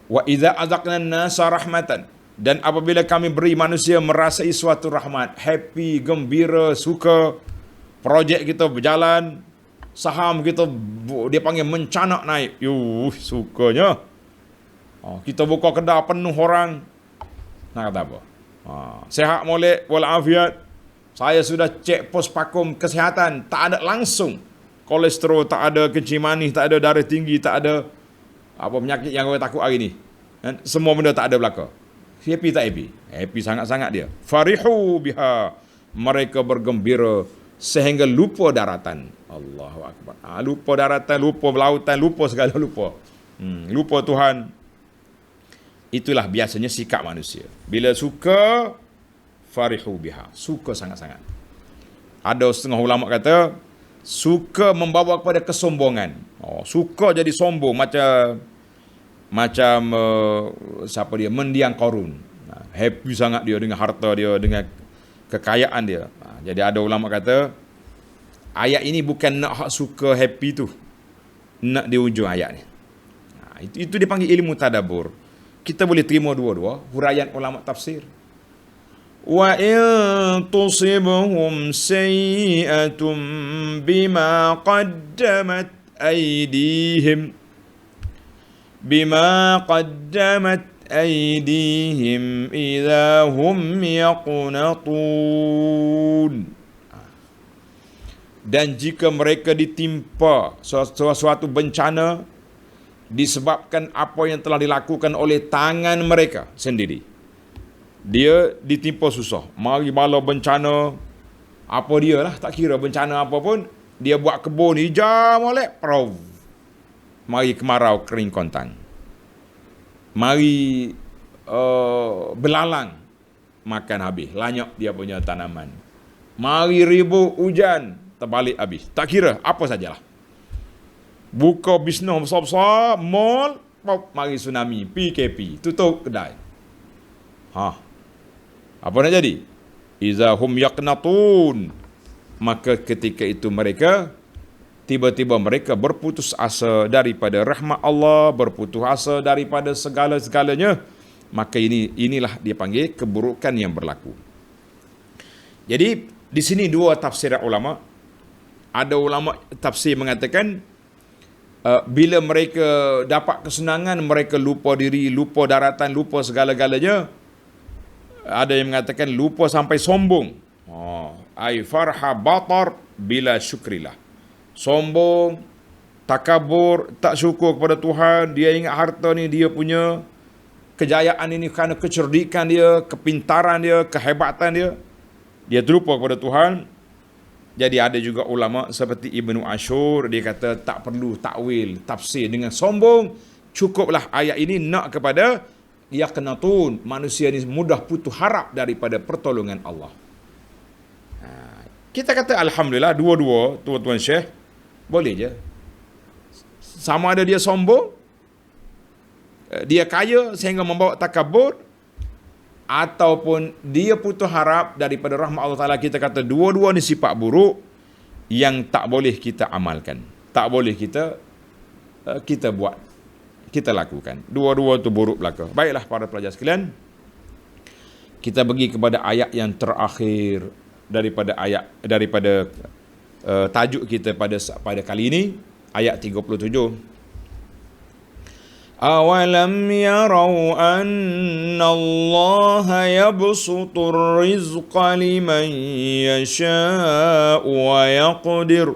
Wa idza azaqna an-nasa rahmatan, dan apabila kami beri manusia merasai suatu rahmat, happy, gembira, suka, projek kita berjalan, saham kita dia panggil mencanak naik. Sukanya. Kita buka kedai penuh orang. Nak kata apa? Sehat molek walafiat. Saya sudah cek pos pakum kesihatan, tak ada langsung. Kolesterol tak ada, kencing manis tak ada, darah tinggi tak ada. Apa penyakit yang orang takut hari ni? Semua benda tak ada belaka. Happy tak happy? Happy sangat-sangat dia. Farihu biha. Mereka bergembira sehingga lupa daratan. Allahu Akbar. Lupa daratan, lupa lautan, lupa segala lupa. Lupa Tuhan. Itulah biasanya sikap manusia. Bila suka, farihu biha. Suka sangat-sangat. Ada setengah ulama kata, suka membawa kepada kesombongan. Suka jadi sombong macam siapa dia, mendiang Qarun. Happy sangat dia dengan harta dia, dengan kekayaan dia. Jadi ada ulama kata ayat ini bukan nak hak suka happy tu, nak di ujung ayat ni. Itu dipanggil ilmu tadabbur. Kita boleh terima dua-dua huraian ulama tafsir. Wa in tusibhum sayyi'atun bima qaddamat aydihim idza hum yaqnatun. Dan jika mereka ditimpa suatu bencana disebabkan apa yang telah dilakukan oleh tangan mereka sendiri, dia ditimpa susah, mari bala bencana, apa dia lah, tak kira bencana apa pun, dia buat kebun hijau molek, mari kemarau kering kontang, mari belalang makan habis, lanyak dia punya tanaman, mari ribu hujan, terbalik habis, tak kira apa sajalah. Buka bisnes besar-besar, mall, mari tsunami, PKP, tutup kedai. Apa nak jadi? Iza hum yaqnatun. Maka ketika itu mereka tiba-tiba mereka berputus asa daripada rahmat Allah, berputus asa daripada segala-segalanya. Maka inilah dia panggil keburukan yang berlaku. Jadi di sini dua tafsiran ulama. Ada ulama tafsir mengatakan bila mereka dapat kesenangan, mereka lupa diri, lupa daratan, lupa segala-galanya. Ada yang mengatakan lupa sampai sombong. Ai farha batar bila syukrillah. Sombong, takabur, tak syukur kepada Tuhan. Dia ingat harta ni dia punya, kejayaan ini kerana kecerdikan dia, kepintaran dia, kehebatan dia. Dia terlupa kepada Tuhan. Jadi ada juga ulama seperti Ibnu Ashur, dia kata tak perlu takwil, tafsir dengan sombong. Cukuplah ayat ini nak kepada yaqnatun, manusia ni mudah putus harap daripada pertolongan Allah. Kita kata alhamdulillah, dua-dua tuan-tuan Syekh boleh je. Sama ada dia sombong, dia kaya sehingga membawa takabur, ataupun dia putus harap daripada rahmat Allah Ta'ala. Kita kata dua-dua ni sifat buruk yang tak boleh kita amalkan, tak boleh kita buat, kita lakukan. Dua-dua tu buruk belaka. Baiklah para pelajar sekalian, Kita pergi kepada ayat yang terakhir daripada tajuk kita pada kali ini, ayat 37. Awalam yarau anna Allah yabsutur rizqa liman yasha'u wa yaqdir.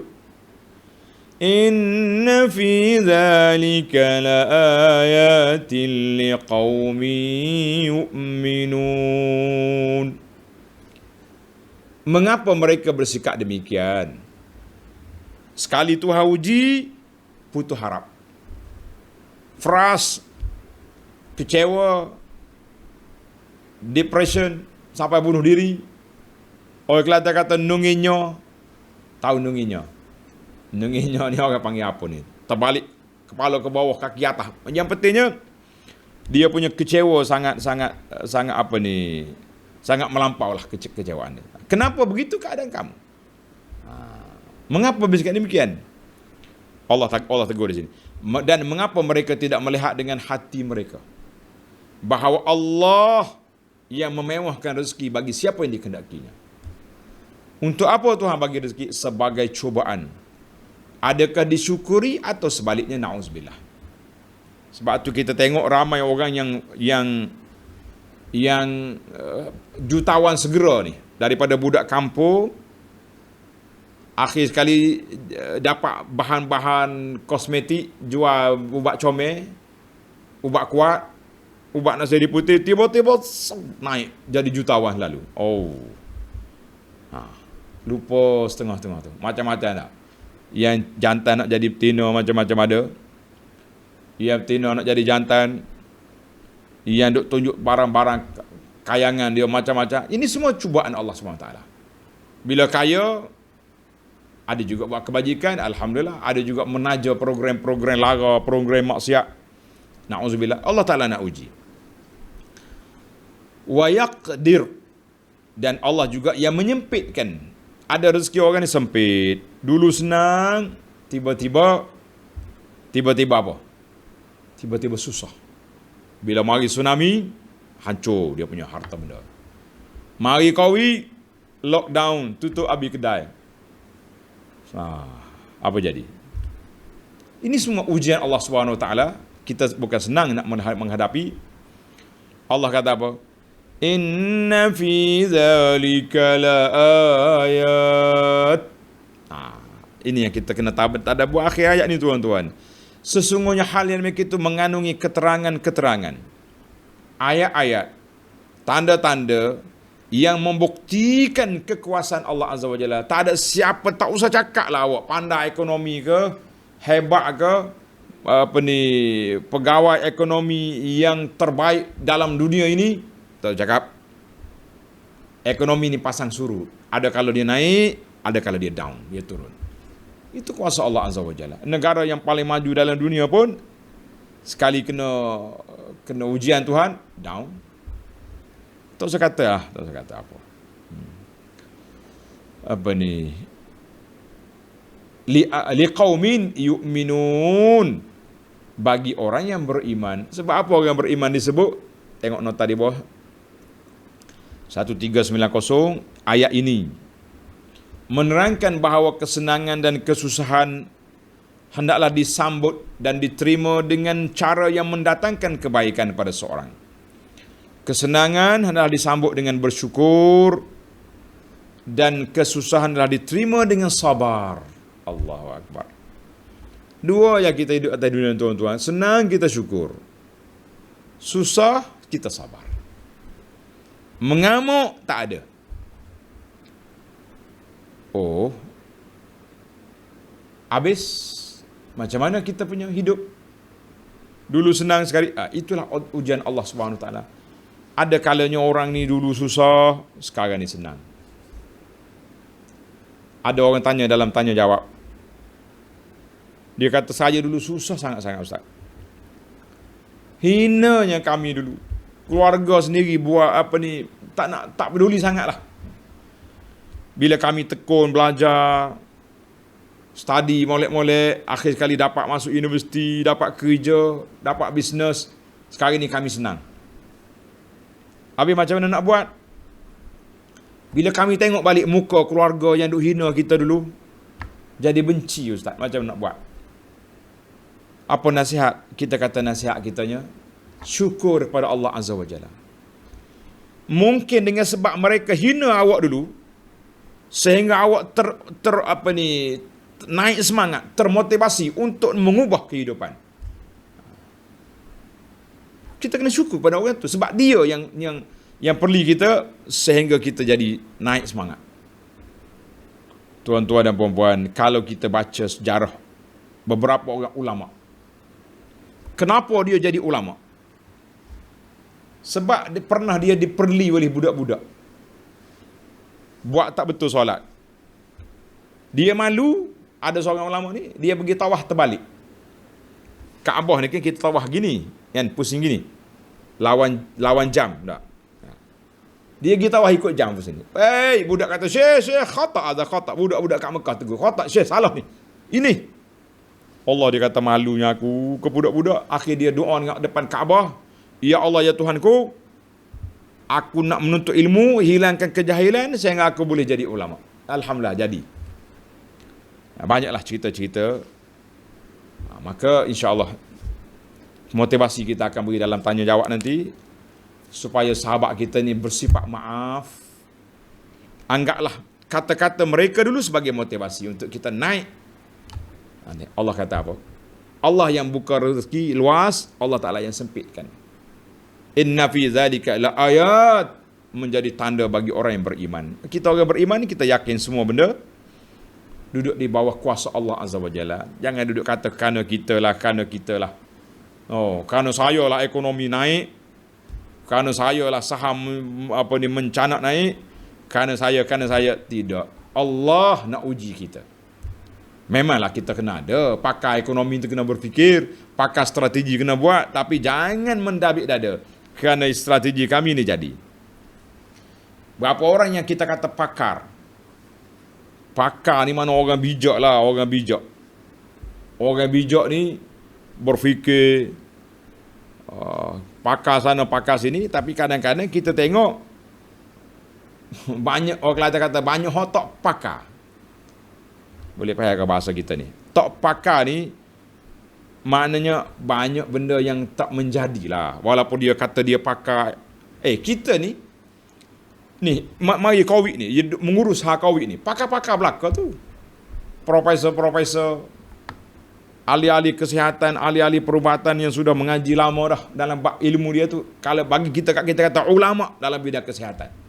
Inna fi dhalika laayatin liqaumin yu'minun. Mengapa mereka bersikap demikian? Sekali Tuhan uji, putus harap, frust, kecewa, depression, sampai bunuh diri. Orang Kelantan kata nunginyo. Tahu nunginyo? Nunginyo ni orang panggil apa ni? Terbalik kepala ke bawah, kaki atas. Yang pentingnya dia punya kecewa sangat apa ni? Sangat melampau lah kecewaan dia. Kenapa begitu keadaan kamu? Mengapa bersikap demikian? Allah tegur di sini. Dan mengapa mereka tidak melihat dengan hati mereka bahawa Allah yang memewahkan rezeki bagi siapa yang dikehendakinya. Untuk apa Tuhan bagi rezeki? Sebagai cubaan. Adakah disyukuri atau sebaliknya, na'udzubillah. Sebab tu kita tengok ramai orang yang jutawan segera ni, daripada budak kampung, akhir sekali dapat bahan-bahan kosmetik, jual ubat comel, ubat kuat, ubat nasi putih, tiba-tiba naik jadi jutawan lalu. Lupa setengah-setengah tu. Macam-macam tak? Yang jantan nak jadi betina macam-macam ada. Yang betina nak jadi jantan. Yang duk tunjuk barang-barang kayangan dia macam-macam. Ini semua cubaan Allah SWT. Bila kaya, ada juga buat kebajikan, alhamdulillah. Ada juga menaja program-program lara, program maksiat. Na'udzubillah. Allah Ta'ala nak uji. Wa yaqdir. Dan Allah juga yang menyempitkan. Ada rezeki orang ni sempit. Dulu senang, tiba-tiba apa? Tiba-tiba susah. Bila mari tsunami, hancur dia punya harta benda. Mari Covid, lockdown, tutup habis kedai. Apa jadi? Ini semua ujian Allah SWT. Kita bukan senang nak menghadapi. Allah kata apa? Inna fi dhalika laayat. Ini yang kita kena tadabbur akhir ayat ni, tuan-tuan. Sesungguhnya hal yang demikian itu mengandungi keterangan-keterangan, ayat-ayat, tanda-tanda yang membuktikan kekuasaan Allah Azza wa Jalla. Tak ada siapa, tak usah cakap lah awak pandai ekonomi ke, hebat ke, pegawai ekonomi yang terbaik dalam dunia ini. Tak cakap. Ekonomi ni pasang surut. Ada kalau dia naik, ada kalau dia down, dia turun. Itu kuasa Allah Azza wa Jalla. Negara yang paling maju dalam dunia pun sekali kena ujian Tuhan, down. Tak usah kata apa. Apa ni? Liqaumin yu'minun. Bagi orang yang beriman. Sebab apa orang beriman disebut? Tengok nota di bawah. 1390 ayat ini menerangkan bahawa kesenangan dan kesusahan hendaklah disambut dan diterima dengan cara yang mendatangkan kebaikan pada seorang. Kesenangan hendaklah disambut dengan bersyukur dan kesusahan hendaklah diterima dengan sabar. Allahu Akbar. Dua yang kita hidup atas dunia, tuan-tuan. Senang kita syukur, susah kita sabar. Mengamuk tak ada. Habis macam mana kita punya hidup? Dulu senang sekali. Itulah ujian Allah SWT. Ada kalanya orang ni dulu susah, sekarang ni senang. Ada orang tanya dalam tanya jawab. Dia kata, saya dulu susah sangat-sangat, Ustaz. Hinanya kami dulu. Keluarga sendiri buat tak peduli sangatlah. Bila kami tekun belajar, study molek-molek, akhir sekali dapat masuk universiti, dapat kerja, dapat bisnes. Sekarang ni kami senang. Habis macam mana nak buat? Bila kami tengok balik muka keluarga yang duk hina kita dulu, jadi benci ustaz, macam nak buat. Apa nasihat? Kita kata nasihat kitanya, syukur kepada Allah Azza wa Jalla. Mungkin dengan sebab mereka hina awak dulu, sehingga awak naik semangat, termotivasi untuk mengubah kehidupan. Kita kena syukur pada orang tu sebab dia yang perli kita sehingga kita jadi naik semangat. Tuan-tuan dan puan-puan, kalau kita baca sejarah beberapa orang ulama, kenapa dia jadi ulama? Sebab pernah dia diperli oleh budak-budak buat tak betul solat. Dia malu, ada seorang ulama ni, dia pergi tawaf terbalik. Kaabah ni kan kita tawaf gini, kan, pusing gini. Lawan jam, tak. Dia pergi tawaf ikut jam pusing ni. Budak kata, "Syekh, khata ada khata." Budak-budak kat Mekah tegur, "Khata, Syekh, salah ni. Ini." Allah dia kata, malunya aku ke budak-budak. Akhir dia doa dengan depan Kaabah, "Ya Allah, ya Tuhanku, aku nak menuntut ilmu, hilangkan kejahilan sehingga aku boleh jadi ulama." Alhamdulillah jadi. Banyaklah cerita-cerita. Maka insya-Allah motivasi kita akan beri dalam tanya jawab nanti, supaya sahabat kita ni bersifat maaf. Anggaplah kata-kata mereka dulu sebagai motivasi untuk kita naik. Allah kata apa? Allah yang buka rezeki luas, Allah Ta'ala yang sempitkan. Inna fi zalika la ayat, menjadi tanda bagi orang yang beriman. Kita orang beriman ni kita yakin semua benda duduk di bawah kuasa Allah Azza wa Jalla. Jangan duduk kata kerana kita lah. Oh, kerana saya lah ekonomi naik, kerana saya lah saham mencanak naik, kerana saya. Tidak. Allah nak uji kita. Memanglah kita kena ada, pakar ekonomi itu kena berfikir, pakar strategi kena buat, tapi jangan mendabik dada kerana strategi kami ni jadi. Berapa orang yang kita kata pakar? Pakar ni mana orang bijak lah, orang bijak. Orang bijak ni berfikir, pakar sana, pakar sini, tapi kadang-kadang kita tengok banyak orang kata banyak tok pakar. Boleh faham ke bahasa kita ni? Tok pakar ni maknanya banyak benda yang tak menjadilah. Walaupun dia kata dia pakar. Kita ni mari COVID ni, mengurus hak COVID ni, pakar-pakar belaka tu. Profesor-profesor, ahli-ahli kesihatan, ahli-ahli perubatan yang sudah mengaji lama dah dalam ilmu dia tu. Kalau bagi kita kata ulama dalam bidang kesihatan.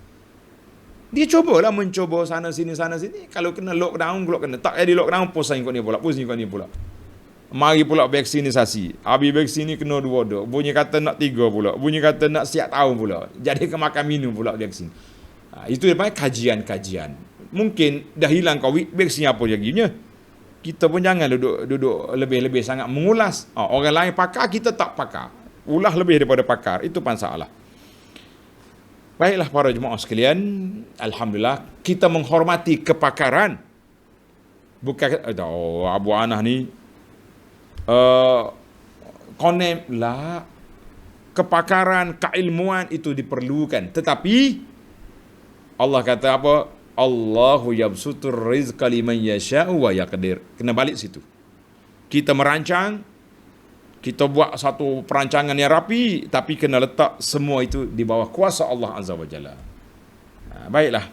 Dia mencoba sana sini. Kalau kena lockdown, tak jadi lockdown, pusing kau ni pula. Mari pula vaksinisasi. Habis vaksin ni kena 2 dok. Bunyi kata nak 3 pula. Bunyi kata nak siap tahun pula. Jadi kemakan minum pula vaksin. Itu namanya kajian. Mungkin dah hilang COVID, vaksin apa laginya? Kita pun jangan duduk lebih-lebih sangat mengulas. Orang lain pakar, kita tak pakar. Ulah lebih daripada pakar. Itu masalah. Baiklah para jemaah sekalian, alhamdulillah kita menghormati kepakaran. Bukan Abu Anah ni konem lah. Kepakaran, keilmuan itu diperlukan. Tetapi Allah kata apa? Allahu yabsutur rizqa liman yasha'u wa yaqdir. Kena balik situ. Kita merancang, kita buat satu perancangan yang rapi, tapi kena letak semua itu di bawah kuasa Allah Azza wa Jalla. Baiklah.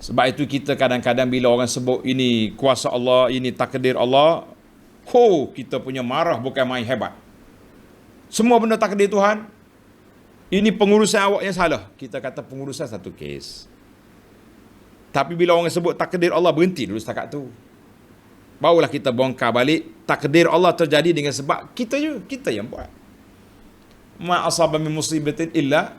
Sebab itu kita kadang-kadang bila orang sebut ini kuasa Allah, ini takdir Allah, kita punya marah bukan main hebat. Semua benda takdir Tuhan. Ini pengurusan awak yang salah. Kita kata pengurusan satu kes. Tapi bila orang sebut takdir Allah, berhenti dulu setakat tu. Barulah kita bongkar balik takdir Allah terjadi dengan sebab kita yang buat. Ma asaba min musibatin illa,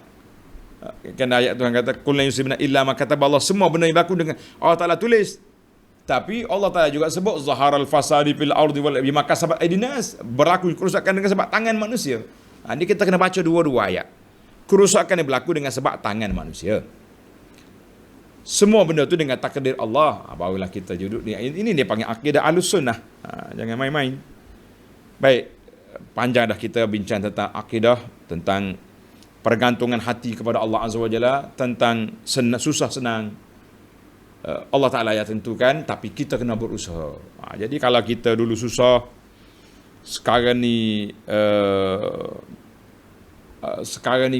kan ayat Tuhan kata kullu yusibna illa ma kataballah, semua benda yang berlaku dengan Allah Taala tulis. Tapi Allah Taala juga sebut zaharal fasadi fil ardi wal bima kasabat aydinas, berlaku kerusakan dengan sebab tangan manusia. Ini kita kena baca dua-dua ayat. Kerusakan yang berlaku dengan sebab tangan manusia. Semua benda tu dengan takdir Allah. Barulah kita duduk ni. Ini dia panggil akidah Ahlus Sunnah. Jangan main-main. Baik, panjang dah kita bincang tentang akidah, tentang pergantungan hati kepada Allah Azza wa Jalla tentang susah senang, Allah Ta'ala yang tentukan, tapi kita kena berusaha. Jadi kalau kita dulu susah, sekarang ni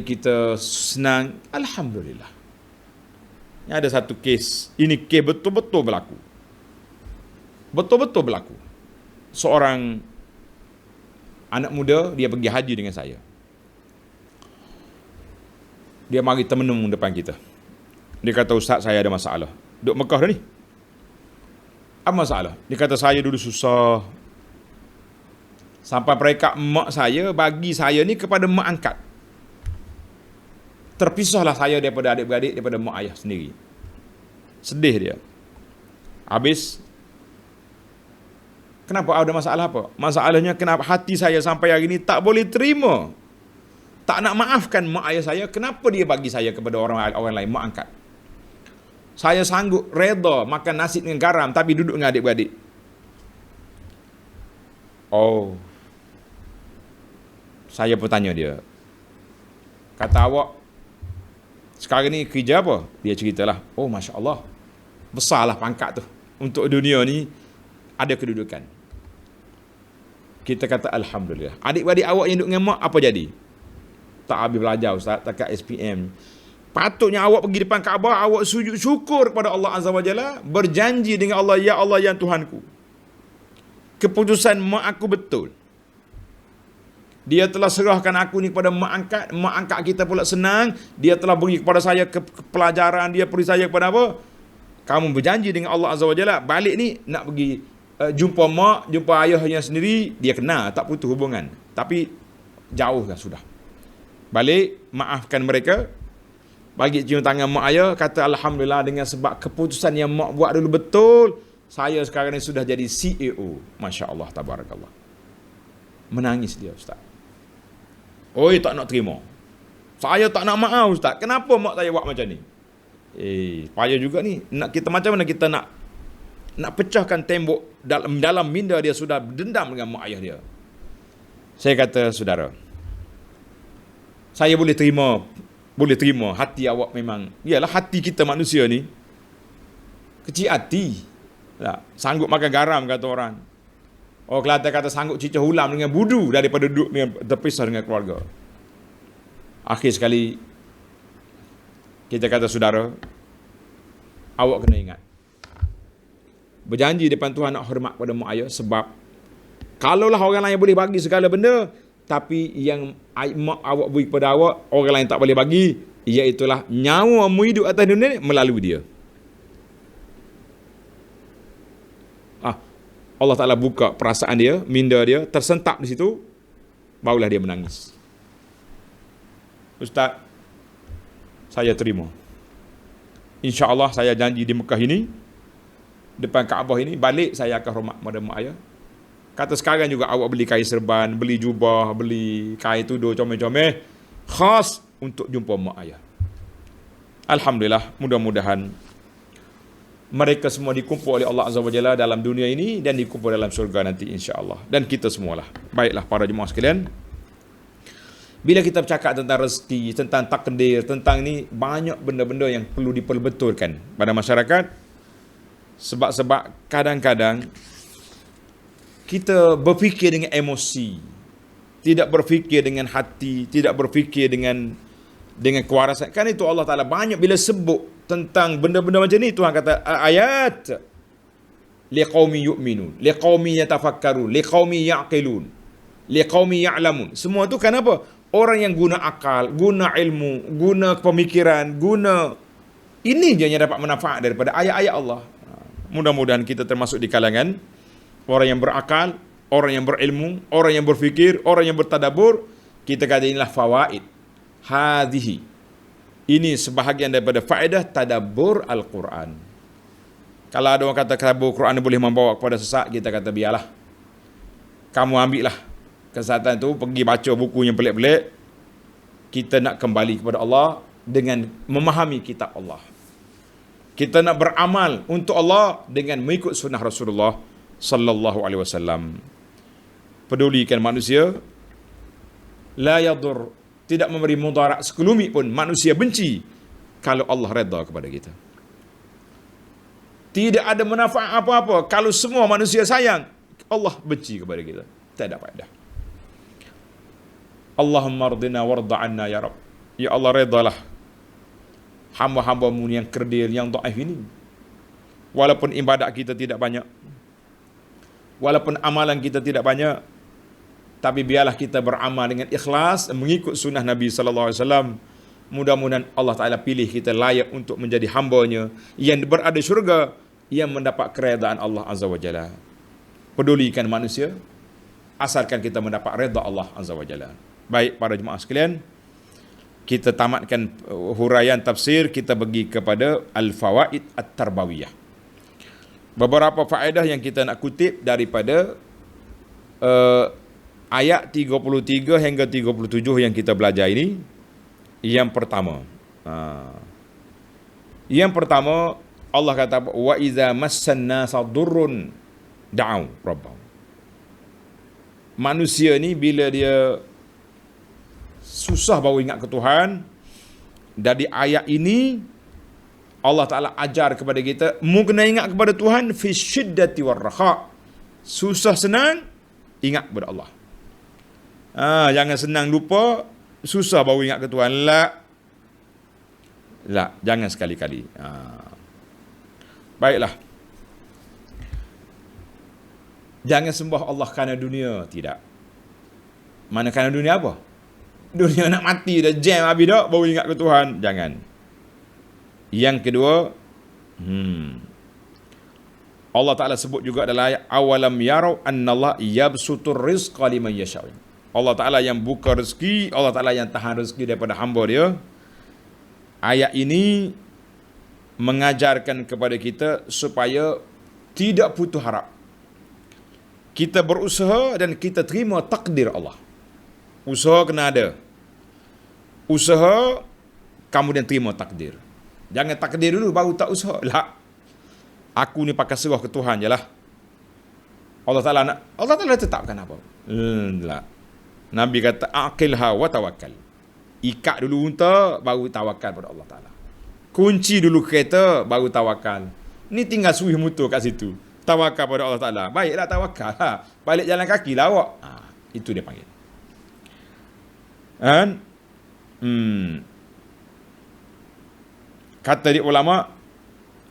kita senang, Alhamdulillah. Ini ada satu kes, ini kes betul-betul berlaku. Betul-betul berlaku. Seorang anak muda, dia pergi haji dengan saya. Dia mari termenung depan kita. Dia kata, Ustaz, saya ada masalah. Duduk Mekah dah ni. Apa masalah? Dia kata, saya dulu susah. Sampai perekat mak saya bagi saya ni kepada mak angkat. Terpisahlah saya daripada adik-beradik, daripada mak ayah sendiri. Sedih dia. Habis, kenapa ada masalah apa? Masalahnya kenapa hati saya sampai hari ni tak boleh terima. Tak nak maafkan mak ayah saya. Kenapa dia bagi saya kepada orang lain, mak angkat? Saya sanggup reda makan nasi dengan garam tapi duduk dengan adik-beradik. Oh. Saya pun tanya dia. Kata, awak sekarang ni kerja apa? Dia ceritalah. Oh, Masya Allah. Besarlah pangkat tu. Untuk dunia ni ada kedudukan. Kita kata Alhamdulillah. Adik-beradik awak yang duduk dengan mak, apa jadi? Tak habis belajar, Ustaz, dekat SPM. Patutnya awak pergi depan Kaabah, awak sujud syukur kepada Allah Azza wa Jalla, berjanji dengan Allah, ya Allah, ya Tuhanku, keputusan mak aku betul. Dia telah serahkan aku ni kepada mak angkat kita pula senang. Dia telah beri kepada saya pelajaran, dia beri saya kepada apa? Kamu berjanji dengan Allah Azza wa Jalla, balik ni nak pergi jumpa mak, jumpa ayahnya sendiri, dia kena, tak putus hubungan. Tapi jauh dah sudah. Balik, maafkan mereka, bagi cium tangan mak ayah, kata Alhamdulillah, dengan sebab keputusan yang mak buat dulu betul, saya sekarang ni sudah jadi CEO. Masya Allah, tabarakallah. Menangis dia, Ustaz. Oi, tak nak terima. Saya tak nak maaf, Ustaz. Kenapa mak saya buat macam ni? Payah juga ni. Kita macam mana kita nak pecahkan tembok dalam minda dia sudah dendam dengan mak ayah dia. Saya kata, saudara, saya boleh terima hati awak memang, iyalah hati kita manusia ni kecil hati. Sanggup makan garam, kata orang. Oh, Kelantan kata sanggup cicah hulam dengan budu daripada duduk dengan terpisah dengan keluarga. Akhir sekali kita kata, saudara, awak kena ingat, berjanji depan Tuhan nak hormat pada mak ayah, sebab kalaulah orang lain boleh bagi segala benda, tapi yang mak awak beri kepada awak, orang lain tak boleh bagi, iaitulah nyawa mu hidup atas dunia melalui dia. Allah Ta'ala buka perasaan dia, minda dia, tersentap di situ, barulah dia menangis. Ustaz, saya terima. InsyaAllah saya janji di Mekah ini, depan Kaabah ini, balik saya akan hormat pada mak ayah. Kata sekarang juga awak beli kain serban, beli jubah, beli kain tudung, comel-comel, khas untuk jumpa mak ayah. Alhamdulillah, mudah-mudahan mereka semua dikumpul oleh Allah Azza wa Jalla dalam dunia ini dan dikumpul dalam syurga nanti, insya-Allah. Dan kita semualah. Baiklah para jemaah sekalian, bila kita bercakap tentang rezeki, tentang takdir, tentang ni, banyak benda-benda yang perlu diperbetulkan pada masyarakat. Sebab kadang-kadang kita berfikir dengan emosi, tidak berfikir dengan hati, tidak berfikir dengan kewarasan. Kan itu Allah Ta'ala banyak bila sebut tentang benda-benda macam ni, Tuhan kata ayat liqaumi yu'minun, liqaumi yatafakkarun, liqaumi ya'qilun, liqaumi ya'lamun. Semua tu kenapa? Orang yang guna akal, guna ilmu, guna pemikiran, guna ini je yang dapat manfaat daripada ayat-ayat Allah. Mudah-mudahan kita termasuk di kalangan orang yang berakal, orang yang berilmu, orang yang berfikir, orang yang bertadabbur. Kita kata inilah fawaid hadhihi. Ini sebahagian daripada faedah tadabbur Al-Quran. Kalau ada orang kata tadabbur Quran boleh membawa kepada sesat, kita kata biarlah. Kamu ambillah kesesatan tu, pergi baca buku yang pelik-pelik. Kita nak kembali kepada Allah dengan memahami kitab Allah. Kita nak beramal untuk Allah dengan mengikut sunnah Rasulullah sallallahu alaihi wasallam. Pedulikan manusia, la yadur tidak memberi mudarat sekelumit pun, manusia benci kalau Allah redha kepada kita. Tidak ada manfaat apa-apa kalau semua manusia sayang, Allah benci kepada kita. Tak ada faedah. Allahumma ardina warda anna ya Rabb. Ya Allah, redalah hamba-hambamu yang kerdil, yang dhaif ini. Walaupun ibadat kita tidak banyak, walaupun amalan kita tidak banyak, tapi biarlah kita beramal dengan ikhlas, mengikut sunnah Nabi sallallahu alaihi wasallam. Mudah-mudahan Allah Ta'ala pilih kita layak untuk menjadi hamba-Nya yang berada di syurga, yang mendapat keredaan Allah Azza wa Jalla. Pedulikan manusia, asalkan kita mendapat redha Allah Azza wa Jalla. Baik para jemaah sekalian, kita tamatkan huraian tafsir, kita pergi kepada Al-Fawaid At-Tarbawiyah. Beberapa faedah yang kita nak kutip daripada ayat 33 hingga 37 yang kita belajar ini. Yang pertama, Allah kata, wa iza massan nasa durrun da'u rabbahum. Manusia ni bila dia susah baru ingat ke Tuhan. Dari ayat ini Allah Ta'ala ajar kepada kita kena ingat kepada Tuhan fi syiddati war raha. Susah senang ingat kepada Allah. Jangan senang lupa, susah baru ingat ke Tuhan. Jangan sekali-kali. Baiklah. Jangan sembah Allah kerana dunia, tidak. Mana kerana dunia apa? Dunia nak mati dah, jam habis dah, baru ingat ke Tuhan. Jangan. Yang kedua, Allah Ta'ala sebut juga dalam ayat, awalam yarau annallaha yabsutur rizqa liman yasha'u. Allah Ta'ala yang buka rezeki, Allah Ta'ala yang tahan rezeki daripada hamba dia. Ayat ini mengajarkan kepada kita supaya tidak putus harap. Kita berusaha dan kita terima takdir Allah. Usaha kena ada. Usaha, kemudian terima takdir. Jangan takdir dulu baru tak usaha. Aku ni pakai serah ke Tuhan je lah. Allah Ta'ala tetapkan apa? Nabi kata, aqilha wa tawakkal. Ikat dulu unta, baru tawakal pada Allah Ta'ala. Kunci dulu kereta, baru tawakal. Ni tinggal suih motor kat situ. Tawakal pada Allah Ta'ala. Baiklah tawakal. Balik jalan kaki lah awak. Itu dia panggil. Kata di ulama,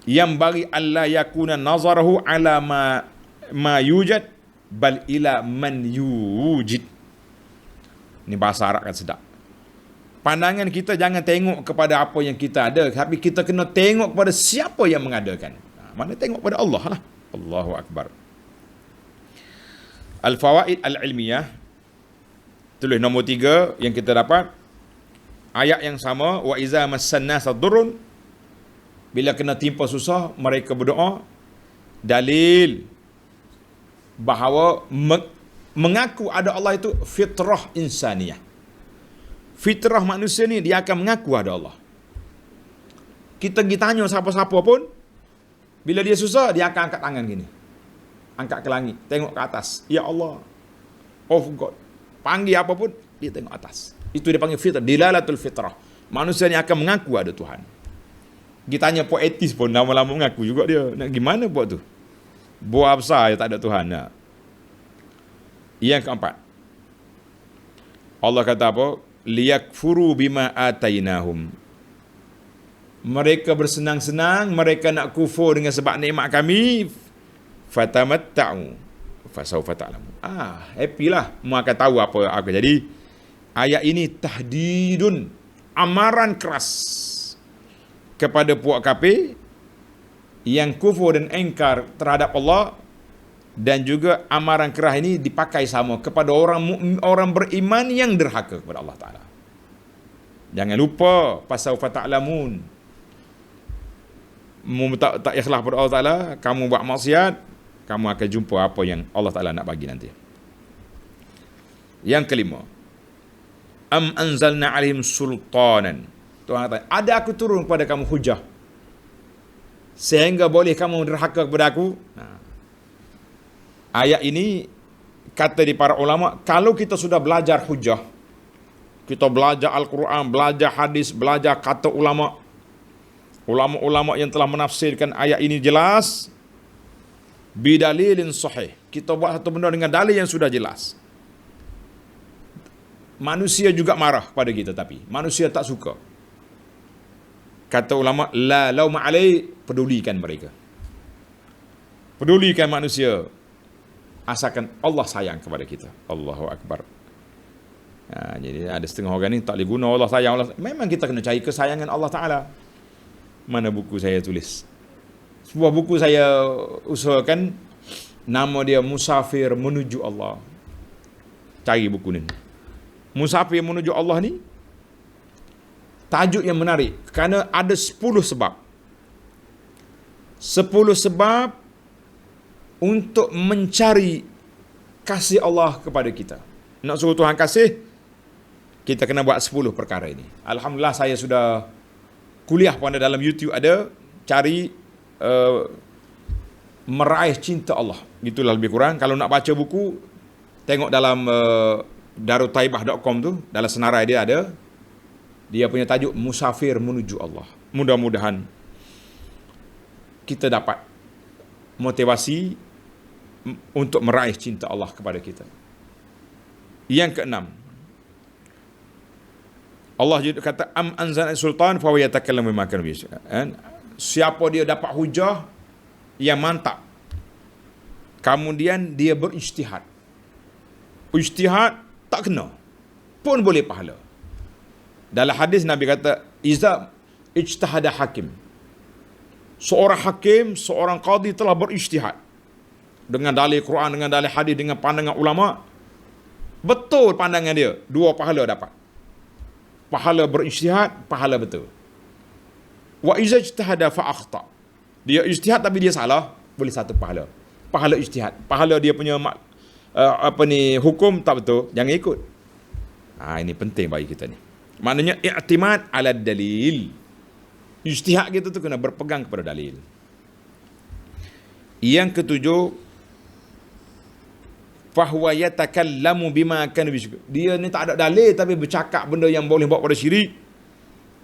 yang bagi Allah yakuna nazarahu ala ma yujad bal ila man yujid. Ini bahasa Arab kan sedap. Pandangan kita jangan tengok kepada apa yang kita ada, tapi kita kena tengok kepada siapa yang mengadakan. Mana tengok pada Allah lah. Allahu Akbar. Al-Fawaid Al-Ilmiyah, tulis nombor 3 yang kita dapat. Ayat yang sama, wa iza massan nasa durrun, bila kena timpa susah, mereka berdoa. Dalil bahawa mengaku ada Allah itu fitrah insaniyah. Fitrah manusia ni, dia akan mengaku ada Allah. Kita pergi tanya siapa-siapa pun, bila dia susah, dia akan angkat tangan gini. Angkat ke langit, tengok ke atas. Ya Allah, of God. Panggil apa pun, dia tengok atas. Itu dia panggil fitrah, dilalatul fitrah. Manusia ni akan mengaku ada Tuhan. Kita tanya poetis pun, lama-lama mengaku juga dia. Nak gimana buat tu? Buat besar ya tak ada Tuhan. Yang keempat, Allah kata apa? Liyakfuru bima atainahum. Mereka bersenang-senang, mereka nak kufur dengan sebab nikmat kami. Fatamatta'u fasawfa ta'lamu. Happy lah, mu akan tahu apa akan jadi. Ayat ini tahdidun, amaran keras kepada puak kafir yang kufur dan engkar terhadap Allah. Dan juga amaran keras ini dipakai sama kepada orang beriman yang derhaka kepada Allah Ta'ala. Jangan lupa, fasawfa ta'lamun. Tak ikhlas kepada Allah Ta'ala, kamu buat maksiat, kamu akan jumpa apa yang Allah Ta'ala nak bagi nanti. Yang kelima, am anzalna alaihim sultanan. Tuhan kata, ada aku turun kepada kamu hujah sehingga boleh kamu derhaka kepada aku. Ayat ini, kata di para ulama, kalau kita sudah belajar hujah, Kita belajar Al-Quran, belajar hadis, belajar kata ulama. Ulama-ulama yang telah menafsirkan ayat ini jelas. Bidalilin sahih. Kita buat satu benda dengan dalil yang sudah jelas. Manusia juga marah pada kita, tapi manusia tak suka. Kata ulama, la lauma alai, pedulikan mereka. Pedulikan manusia. Asalkan Allah sayang kepada kita. Allahu Akbar. Jadi ada setengah orang ni tak boleh guna Allah sayang. Memang kita kena cari kesayangan Allah Ta'ala. Mana buku saya tulis? Sebuah buku saya usahakan, nama dia Musafir Menuju Allah. Cari buku ni. Musafir Menuju Allah ni tajuk yang menarik kerana ada 10 sebab. 10 sebab untuk mencari kasih Allah kepada kita. Nak suruh Tuhan kasih, kita kena buat 10 perkara ini. Alhamdulillah saya sudah kuliah pada dalam YouTube ada cari meraih cinta Allah. Itulah lebih kurang. Kalau nak baca buku, tengok dalam darutaibah.com tu, dalam senarai dia ada. Dia punya tajuk Musafir Menuju Allah. Mudah-mudahan kita dapat motivasi untuk meraih cinta Allah kepada kita. Yang keenam, Allah juga kata am anzalna sultan fa yatakallamu bima kana bihi. Siapa dia dapat hujah yang mantap, kemudian dia berijtihad. Ijtihad tak kena pun boleh pahala. Dalam hadis Nabi kata, iza ijtahada hakim. Seorang hakim, seorang qadi telah berijtihad dengan dalil Quran, dengan dalil hadis, dengan pandangan ulama, betul pandangan dia, 2 pahala dapat. Pahala berijtihad, pahala betul. Wa iza ijtahada fa akhta. Dia ijtihad tapi dia salah, boleh 1 pahala. Pahala ijtihad. Pahala dia punya hukum tak betul, jangan ikut. Ini penting bagi kita ni. Maknanya i'timad ala dalil. Ijtihad kita tu kena berpegang kepada dalil. Yang ketujuh, fahuwa yatakallamu bima kana bihi. Dia ni tak ada dalil tapi bercakap benda yang boleh bawa pada syirik.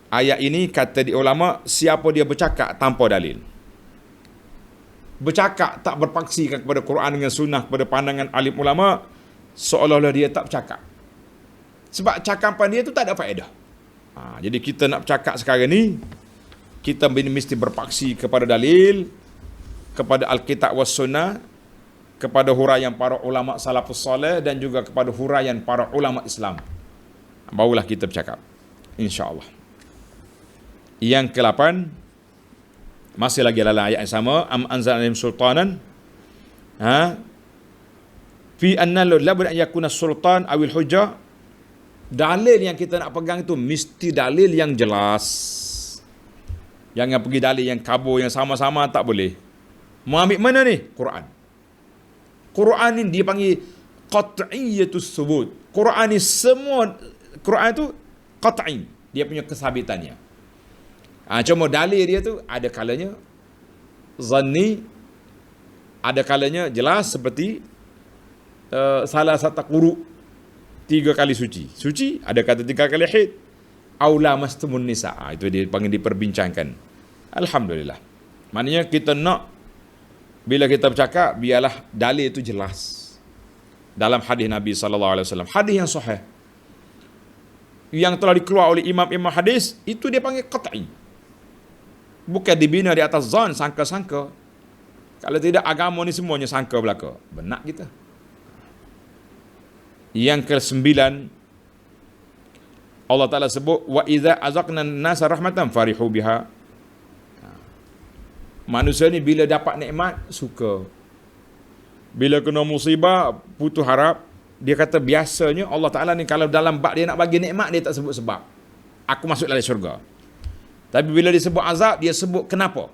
Ayat ini kata di ulama, siapa dia bercakap tanpa dalil, bercakap tak berpaksikan kepada Quran dengan sunnah, kepada pandangan alim ulama, seolah-olah dia tak bercakap. Sebab cakapan dia tu tak ada faedah. Jadi kita nak bercakap sekarang ni, kita mesti berpaksi kepada dalil, kepada Alkitab was Sunnah, kepada huraian para ulama salafus salih dan juga kepada huraian para ulama Islam. Barulah kita bercakap, insya-Allah. Yang ke-8, masih lagi dalam ayat yang sama, am anzalna sultanan fi anna la bud an yakuna sultan awil hujjah. Dalil yang kita nak pegang itu mesti dalil yang jelas. Jangan pergi dalil yang kabur, yang sama-sama, tak boleh. Mau ambil mana ni? Quran. Quran ni dia panggil qat'iyatus subut. Quran ni semua, Quran tu qat'i, dia punya kesabitannya. Cuma dalil dia tu ada kalanya zanni, ada kalanya jelas seperti salah satu quru, 3 kali suci. Suci ada kata 3 kali haid. Aula mastumun nisa. Itu dia panggil diperbincangkan. Alhamdulillah. Maknanya kita nak, bila kita bercakap, biarlah dalil itu jelas. Dalam hadis Nabi SAW, hadis yang sahih, yang telah dikeluar oleh imam-imam hadis, itu dia panggil qat'i. Bukan dibina di atas zon, sangka-sangka. Kalau tidak, agama ni semuanya sangka belaka. Benak kita. Yang ke-9, Allah Ta'ala sebut, wa idza azaqna an-nasa rahmatan farihu biha. Manusia ni bila dapat nikmat, suka. Bila kena musibah, putus harap. Dia kata biasanya Allah Ta'ala ni kalau dalam bab dia nak bagi nikmat, dia tak sebut sebab. Aku masuk dalam syurga. Tapi bila dia sebut azab, dia sebut kenapa.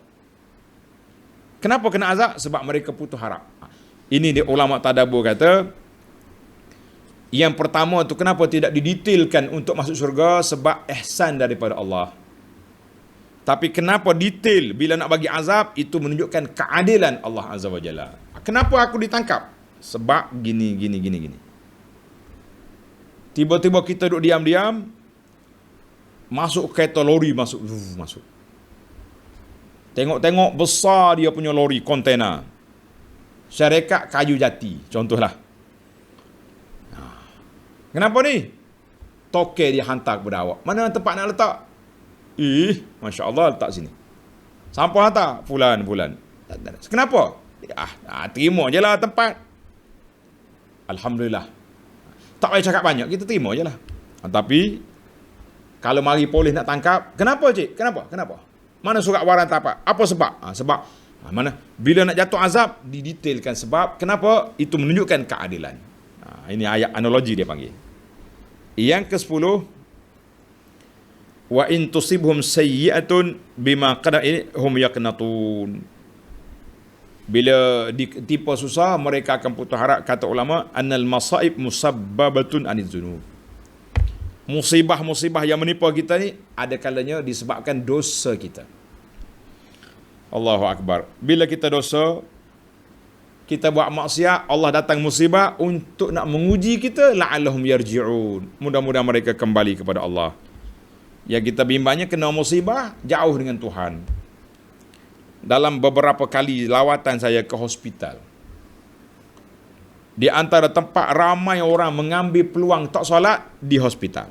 Kenapa kena azab? Sebab mereka putus harap. Ini dia ulama tadabbur kata, yang pertama tu kenapa tidak didetailkan untuk masuk syurga? Sebab ihsan daripada Allah. Tapi kenapa detail bila nak bagi azab? Itu menunjukkan keadilan Allah Azza wa Jalla. Kenapa aku ditangkap? Sebab gini. Tiba-tiba kita duduk diam-diam, masuk kereta lori, masuk. Tengok-tengok besar dia punya lori, kontena. Syarikat kayu jati, contohlah. Kenapa ni? Toke dia hantar kepada awak. Mana tempat nak letak? Masya Allah letak sini. Siapa hantar? Fulan. Kenapa? Terima je lah tempat. Alhamdulillah. Tak payah cakap banyak, kita terima je lah. Tapi, kalau mari polis nak tangkap, kenapa cik? Kenapa? Mana surat waran tapak? Apa sebab? Sebab, mana? Bila nak jatuh azab, didetailkan sebab. Kenapa? Itu menunjukkan keadilan. Ini ayat analogi dia panggil. Yang ke-10, wa in tusibhum sayyi'atun bima qadahum yaqnatun. Bila ditimpa susah, mereka akan putus harap. Kata ulama, annal masaib musabbabatun aniz dzunub. Musibah-musibah yang menimpa kita ni ada kalanya disebabkan dosa kita. Allahu akbar. Bila kita dosa, kita buat maksiat, Allah datang musibah untuk nak menguji kita, la'allahum yarji'un. Mudah-mudahan mereka kembali kepada Allah. Yang kita bimbangnya kena musibah, jauh dengan Tuhan. Dalam beberapa kali lawatan saya ke hospital, di antara tempat ramai orang mengambil peluang tak solat, di hospital.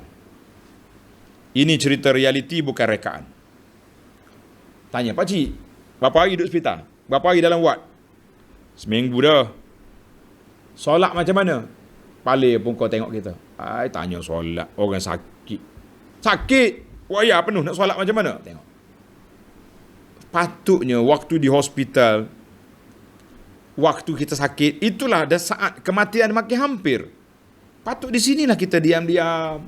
Ini cerita realiti, bukan rekaan. Tanya, pakcik, berapa hari duduk hospital? Berapa hari dalam ward? Seminggu dah. Solat macam mana? Paling pun kau tengok kita. Tanya solat. Orang sakit. Waya penuh nak solat macam mana? Tengok. Patutnya waktu di hospital, waktu kita sakit, itulah dah saat kematian makin hampir. Patut di sinilah kita diam-diam,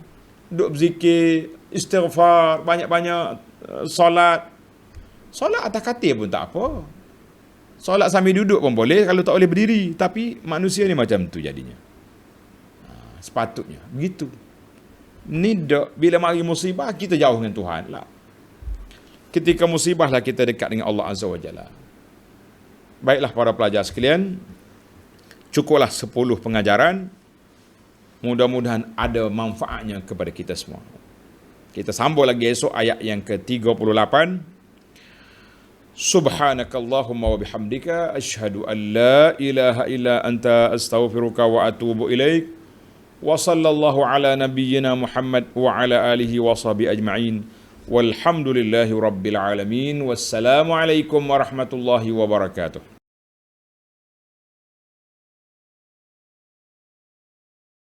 duduk berzikir, istighfar, banyak-banyak, solat. Solat atas katil pun tak apa. Solat sambil duduk pun boleh kalau tak boleh berdiri. Tapi manusia ni macam tu jadinya. Sepatutnya begitu. Ni bila mari musibah, kita jauh dengan Tuhan lah. Ketika musibah lah kita dekat dengan Allah Azza wa Jalla. Baiklah para pelajar sekalian, cukuplah 10 pengajaran. Mudah-mudahan ada manfaatnya kepada kita semua. Kita sambung lagi esok ayat yang ke-38. Subhanakallahumma wa bihamdika asyhadu an la ilaha illa anta astaghfiruka wa atubu ilaik. Wa sallallahu ala nabiyyina Muhammad wa ala alihi wa sahbihi ajma'in. Walhamdulillahi rabbil alamin. Wassalamu alaikum warahmatullahi wabarakatuh.